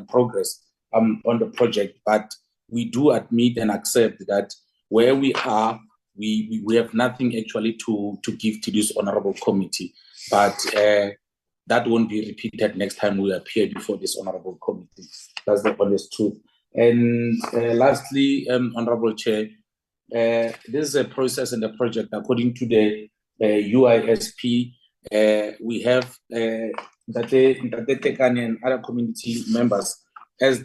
progress on the project. But we do admit and accept that where we are, we have nothing actually to give to this honorable committee. But that won't be repeated next time we appear before this honorable committee. That's the honest truth. And lastly, Honorable Chair, this is a process and a project according to the UISP. We have Ntate and other community members as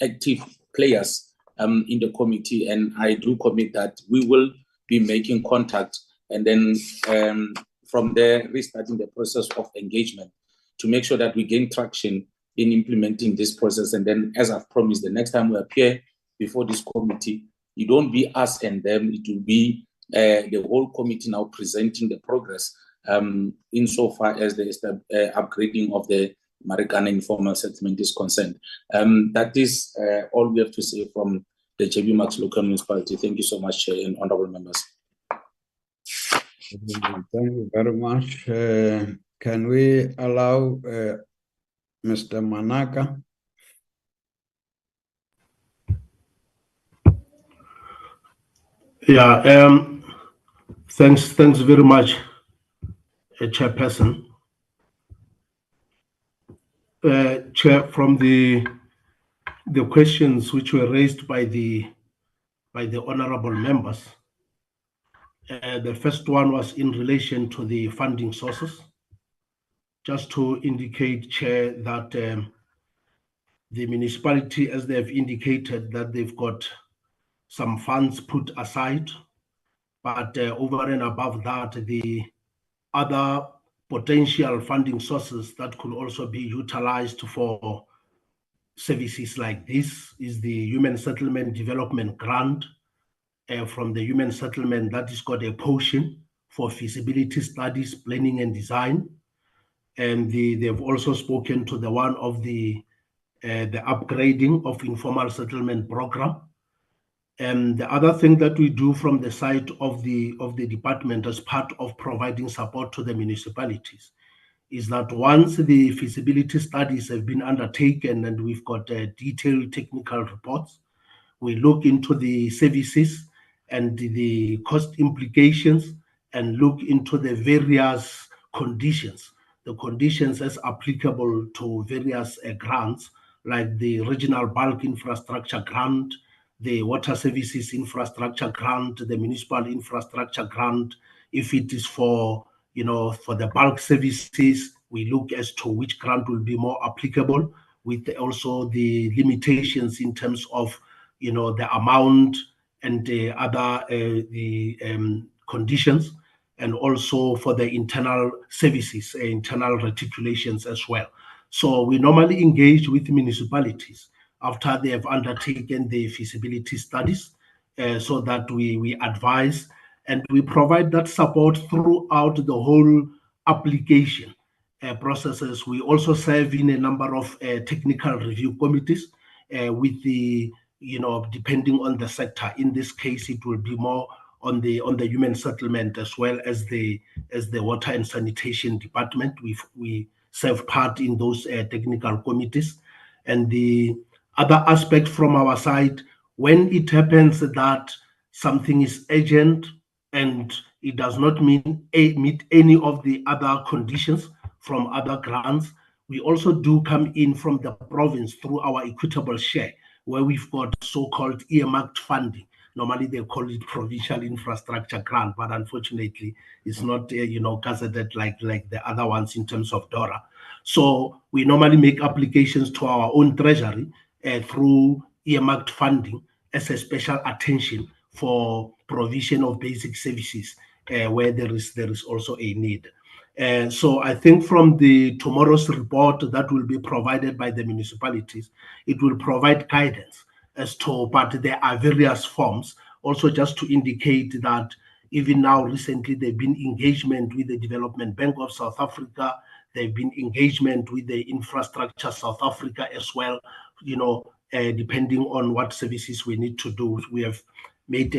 active players in the committee, and I do commit that we will be making contact and then from there restarting the process of engagement to make sure that we gain traction in implementing this process. And then, as I've promised, the next time we appear before this committee, it won't be us and them, it will be the whole committee now presenting the progress insofar as the upgrading of the Marikana informal settlement is concerned. That is all we have to say from the JB Marks Local Municipality. Thank you so much, Chair and honorable members. Thank you very much. Can we allow Mr. Manaka? Yeah, thanks very much, Chairperson. Chair, from the questions which were raised by the honorable members, the first one was in relation to the funding sources. Just to indicate, Chair, that the municipality, as they have indicated, that they've got some funds put aside, but over and above that, the other potential funding sources that could also be utilized for services like this is the Human Settlement Development Grant from the Human Settlement that has got a portion for feasibility studies, planning and design. and they've also spoken to the one of the upgrading of informal settlement program. And the other thing that we do from the side of the department as part of providing support to the municipalities is that once the feasibility studies have been undertaken and we've got detailed technical reports, we look into the services and the cost implications and look into the various conditions, the conditions as applicable to various grants, like the regional bulk infrastructure grant, the water services infrastructure grant, the municipal infrastructure grant. If it is for the bulk services, we look as to which grant will be more applicable, with also the limitations in terms of the amount and the other conditions, and also for the internal services, internal reticulations as well. So we normally engage with municipalities after they have undertaken the feasibility studies, so that we advise and we provide that support throughout the whole application processes. We also serve in a number of technical review committees with the depending on the sector. In this case, it will be more on the human settlement as well as the water and sanitation department. We serve part in those technical committees. And the other aspect from our side, when it happens that something is urgent and it does not meet any of the other conditions from other grants, we also do come in from the province through our equitable share, where we've got so-called earmarked funding. Normally they call it provincial infrastructure grant, but unfortunately it's not gazetted like the other ones in terms of DORA. So we normally make applications to our own treasury through earmarked funding as a special attention for provision of basic services where there is also a need. So I think from the tomorrow's report that will be provided by the municipalities, it will provide guidance as to, but there are various forms. Also, just to indicate that even now, recently, there've been engagement with the Development Bank of South Africa. There've been engagement with the Infrastructure South Africa as well. Depending on what services we need to do, we have made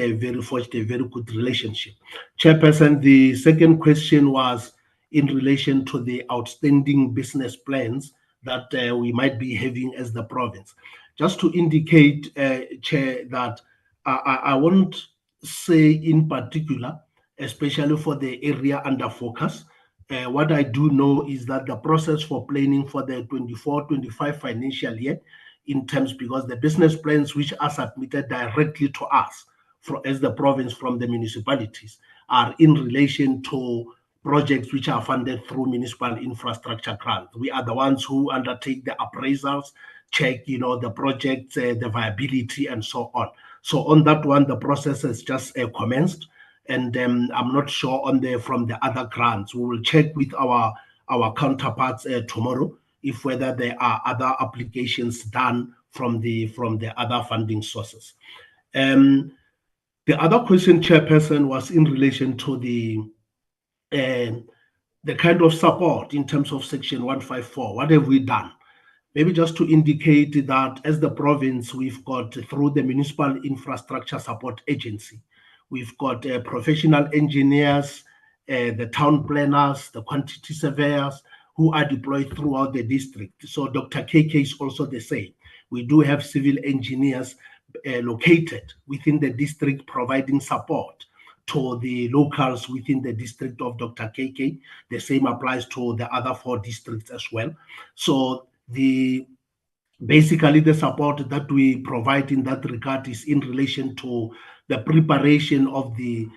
forged a very good relationship. Chairperson, the second question was in relation to the outstanding business plans that we might be having as the province. Just to indicate, Chair, that I won't say in particular, especially for the area under focus. What I do know is that the process for planning for the 24-25 financial year, in terms, because the business plans which are submitted directly to us as the province from the municipalities are in relation to projects which are funded through municipal infrastructure grant. We are the ones who undertake the appraisals, check, the projects, the viability, and so on. So on that one, the process has just commenced, and I'm not sure from the other grants. We will check with our counterparts tomorrow if whether there are other applications done from the other funding sources. The other question, Chairperson, was in relation to the kind of support in terms of Section 154. What have we done? Maybe just to indicate that as the province, we've got through the Municipal Infrastructure Support Agency, we've got professional engineers, the town planners, the quantity surveyors who are deployed throughout the district. So Dr. KK is also the same. We do have civil engineers located within the district providing support to the locals within the district of Dr. KK. The same applies to the other 4 districts as well. So basically the support that we provide in that regard is in relation to the preparation of the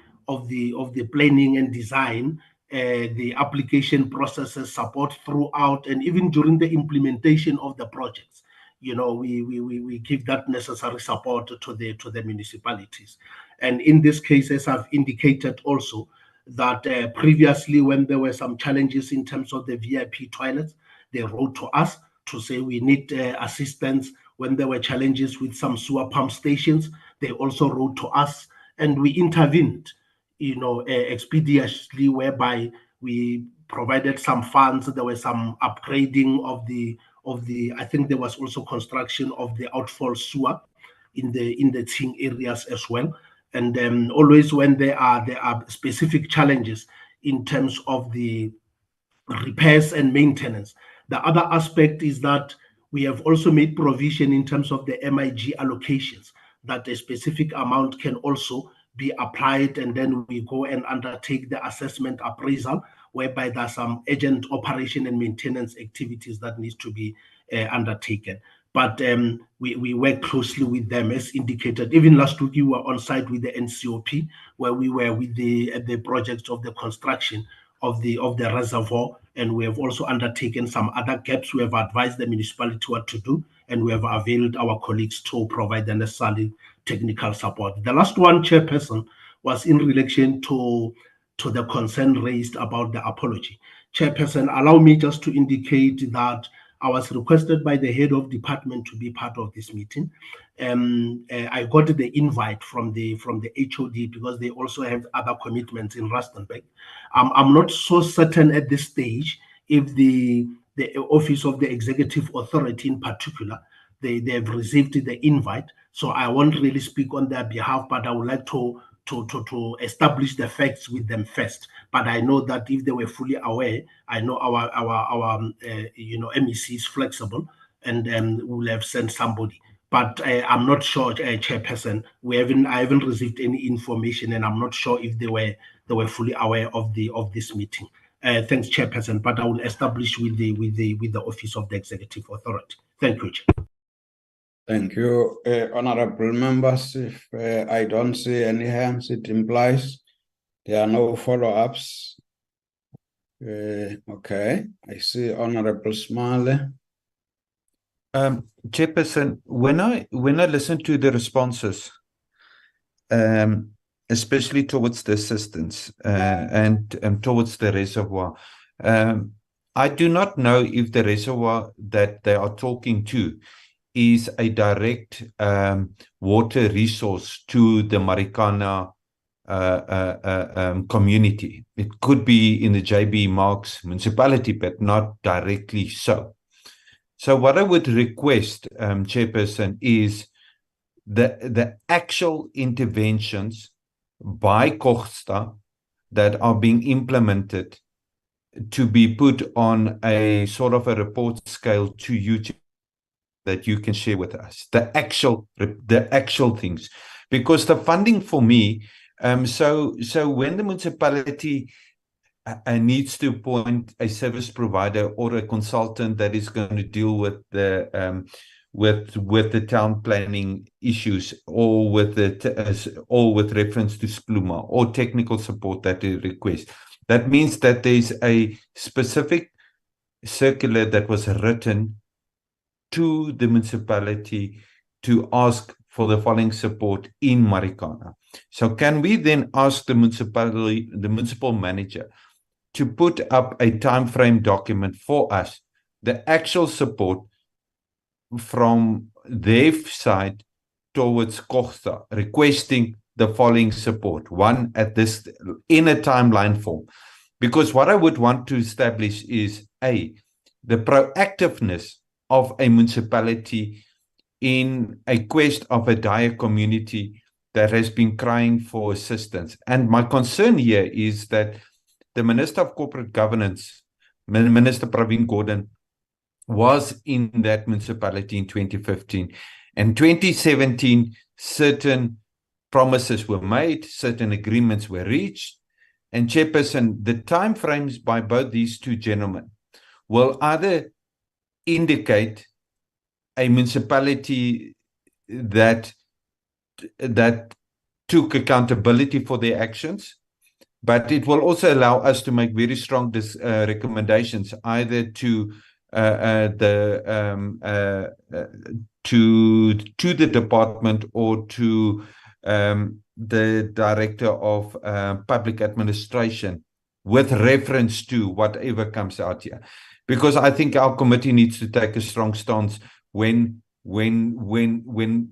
planning and design, the application processes, support throughout, and even during the implementation of the projects. We give that necessary support to the municipalities. And in this case, as I've indicated also, that previously when there were some challenges in terms of the VIP toilets, they wrote to us to say we need assistance. When there were challenges with some sewer pump stations, they also wrote to us, and we intervened, expeditiously, whereby we provided some funds. There was some upgrading of the I think there was also construction of the outfall sewer in the Ting areas as well. And always when there are specific challenges in terms of the repairs and maintenance. The other aspect is that we have also made provision in terms of the MIG allocations, that a specific amount can also be applied, and then we go and undertake the assessment appraisal, whereby there's some urgent operation and maintenance activities that needs to be undertaken. But we work closely with them, as indicated. Even last week, we were on site with the NCOP, where we were with the projects of the construction of the reservoir, and we have also undertaken some other gaps. We have advised the municipality what to do, and we have availed our colleagues to provide the necessary technical support. The last one, Chairperson, was in relation to the concern raised about the apology. Chairperson, allow me just to indicate that I was requested by the head of department to be part of this meeting. I got the invite from the HOD because they also have other commitments in Rustenburg. I'm not so certain at this stage if the Office of the Executive Authority in particular, they have received the invite. So I won't really speak on their behalf, but I would like to establish the facts with them first. But I know that if they were fully aware, I know our MEC is flexible, and we'll have sent somebody. But I'm not sure, Chairperson. I haven't received any information, and I'm not sure if they were fully aware of this meeting. Thanks, Chairperson. But I will establish with the Office of the Executive Authority. Thank you, Chair. Thank you, honorable members. If I don't see any hands, it implies there are no follow-ups. Okay, I see Honorable Smale. Chairperson, when I listen to the responses, especially towards the assistance and towards the reservoir, I do not know if the reservoir that they are talking to is a direct water resource to the Marikana community. It could be in the JB Marks Municipality, but not directly so. So what I would request, Chairperson, is the actual interventions by Kochsta that are being implemented to be put on a sort of a report scale to you that you can share with us, the actual things, because the funding for me, so when the municipality needs to appoint a service provider or a consultant that is going to deal with the town planning issues, or with reference to SPLUMA or technical support that they request, that means that there's a specific circular that was written to the municipality to ask for the following support in Marikana. So can we then ask the municipal manager to put up a time frame document for us, the actual support from their side towards Kochsta, requesting the following support, one at this in a timeline form? Because what I would want to establish is the proactiveness of a municipality in a quest of a dire community that has been crying for assistance. And my concern here is that the Minister of Corporate Governance, Minister Pravin Gordhan, was in that municipality in 2015. And 2017, certain promises were made, certain agreements were reached. And Chairperson, the timeframes by both these two gentlemen will either indicate a municipality that took accountability for their actions, but it will also allow us to make very strong recommendations either to the department or to the director of public administration with reference to whatever comes out here. Because I think our committee needs to take a strong stance when when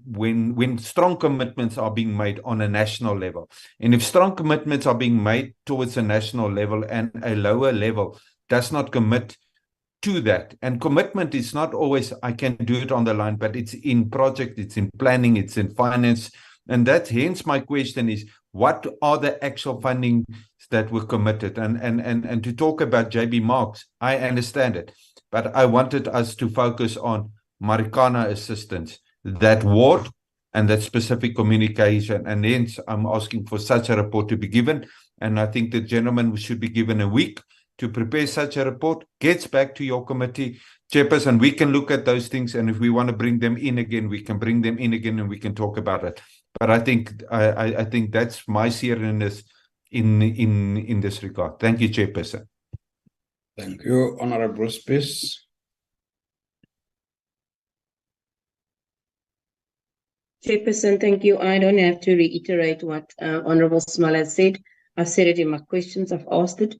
strong commitments are being made on a national level. And if strong commitments are being made towards a national level and a lower level does not commit to that, and commitment is not always I can do it on the line, but it's in project, it's in planning, it's in finance. And that's hence my question is, what are the actual funding that were committed? And to talk about JB Marks, I understand it, but I wanted us to focus on Marikana assistance, that ward and that specific communication. And hence I'm asking for such a report to be given. And I think the gentleman should be given a week to prepare such a report, gets back to your committee, chairperson, we can look at those things. And if we want to bring them in again, we can bring them in again and we can talk about it. But I think that's my seriousness in this regard. Thank you, chairperson. Thank you, Honorable Spies. Chairperson, thank you. I don't have to reiterate what Honorable Small has said. I've said it in my questions. I've asked it.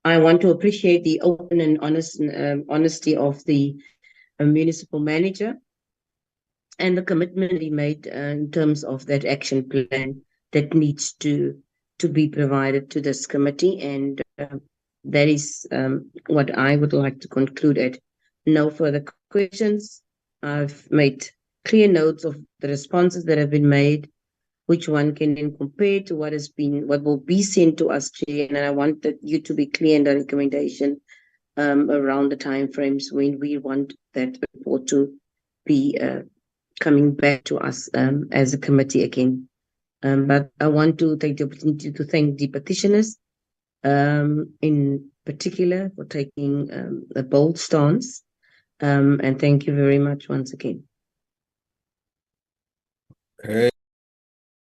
I want to appreciate the open and honesty of the municipal manager and the commitment he made in terms of that action plan that needs to be provided to this committee. And that is what I would like to conclude at. No further questions. I've made clear notes of the responses that have been made, which one can then compare to what will be sent to us, Chair. And I want you to be clear in the recommendation around the timeframes when we want that report to be coming back to us as a committee again. But I want to take the opportunity to thank the petitioners in particular for taking a bold stance. And thank you very much once again. Okay.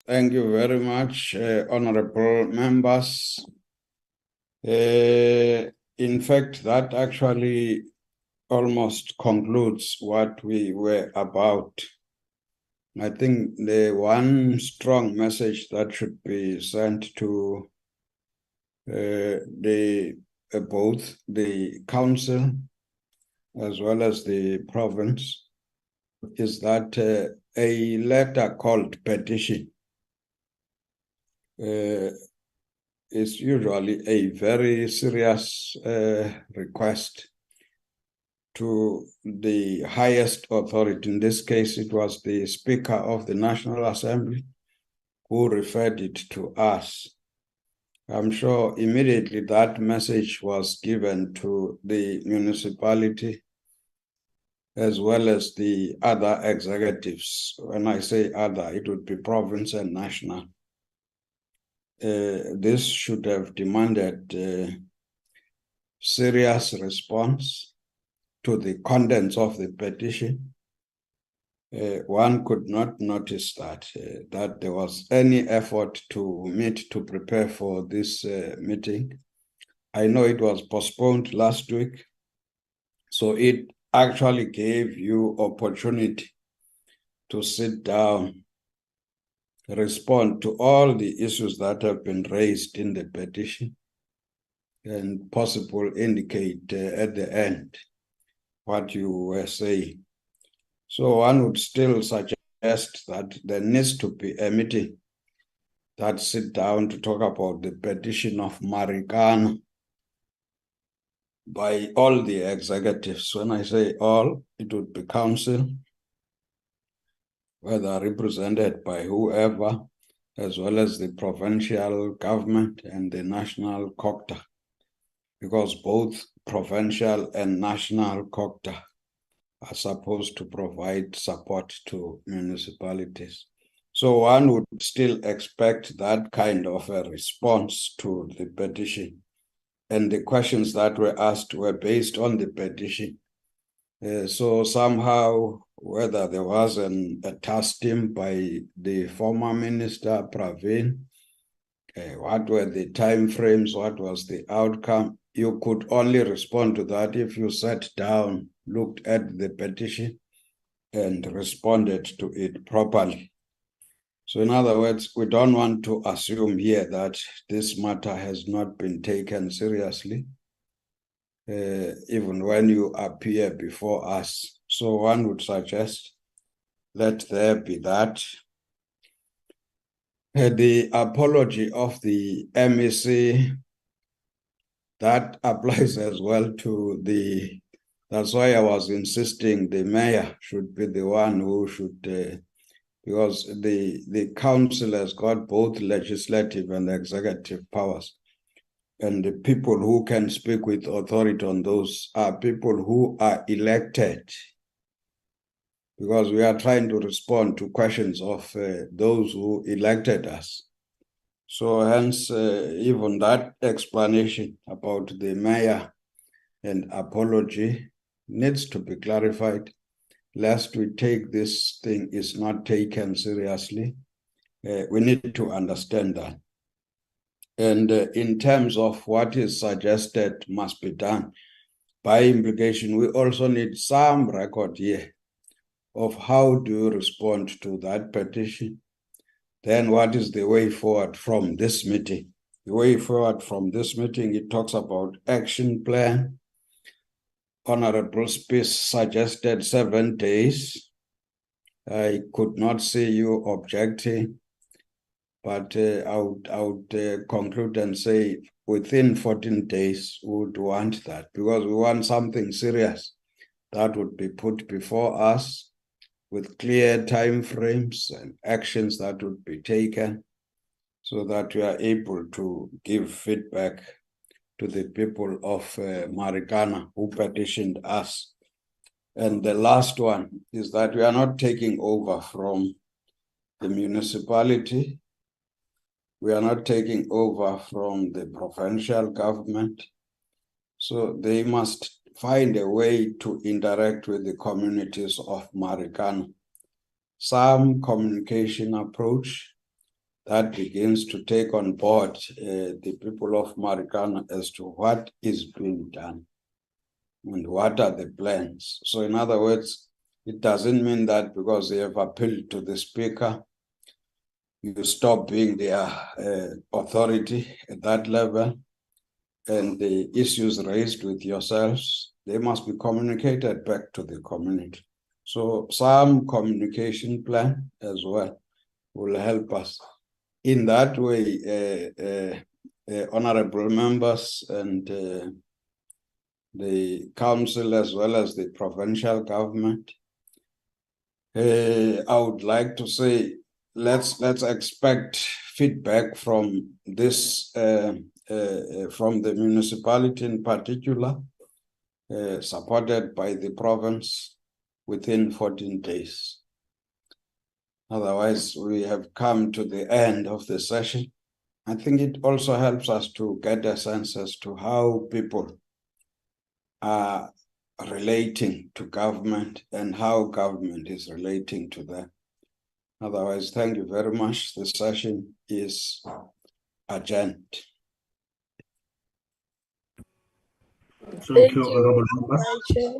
Thank you very much, honorable members. In fact, that actually almost concludes what we were about. I think the one strong message that should be sent to both the council as well as the province is that a letter called petition is usually a very serious request to the highest authority. In this case, it was the Speaker of the National Assembly who referred it to us. I'm sure immediately that message was given to the municipality as well as the other executives. When I say other, it would be province and national. This should have demanded serious response to the contents of the petition. One could not notice that there was any effort to meet to prepare for this meeting. I know it was postponed last week, so it actually gave you opportunity to sit down, respond to all the issues that have been raised in the petition, and possibly indicate at the end what you were saying. So one would still suggest that there needs to be a meeting that sit down to talk about the petition of Marikana by all the executives. When I say all, it would be council, whether represented by whoever, as well as the provincial government and the national COCTA, because both provincial and national COCTA are supposed to provide support to municipalities. So one would still expect that kind of a response to the petition. And the questions that were asked were based on the petition. So somehow, whether there was a task team by the former minister, Pravin, what were the time frames, what was the outcome, you could only respond to that if you sat down, looked at the petition, and responded to it properly. So in other words, we don't want to assume here that this matter has not been taken seriously, even when you appear before us. So one would suggest let there be that. The apology of the MEC, that applies as well to the, that's why I was insisting the mayor should be the one who should, because the council has got both legislative and executive powers. And the people who can speak with authority on those are people who are elected, because we are trying to respond to questions of those who elected us. So hence, even that explanation about the mayor and apology needs to be clarified, lest we take this thing is not taken seriously. We need to understand that. And in terms of what is suggested must be done, by implication, we also need some record here of how do you respond to that petition. Then what is the way forward from this meeting? The way forward from this meeting, it talks about action plan. Honorable Spies suggested 7 days. I could not see you objecting, but I would conclude and say within 14 days, we would want that, because we want something serious that would be put before us with clear time frames and actions that would be taken, so that we are able to give feedback to the people of Marikana who petitioned us. And the last one is that we are not taking over from the municipality. We are not taking over from the provincial government. So they must find a way to interact with the communities of Marikana. Some communication approach that begins to take on board the people of Marikana as to what is being done and what are the plans. So in other words, it doesn't mean that because they have appealed to the speaker, you stop being their authority at that level, and the issues raised with yourselves, they must be communicated back to the community. So some communication plan as well will help us. In that way, honorable members and the council as well as the provincial government, I would like to say, let's expect feedback from this, from the municipality in particular, supported by the province within 14 days. Otherwise, we have come to the end of the session. I think it also helps us to get a sense as to how people are relating to government and how government is relating to them. Otherwise, thank you very much. The session is adjourned. Thank you, Honorable Members. Chair.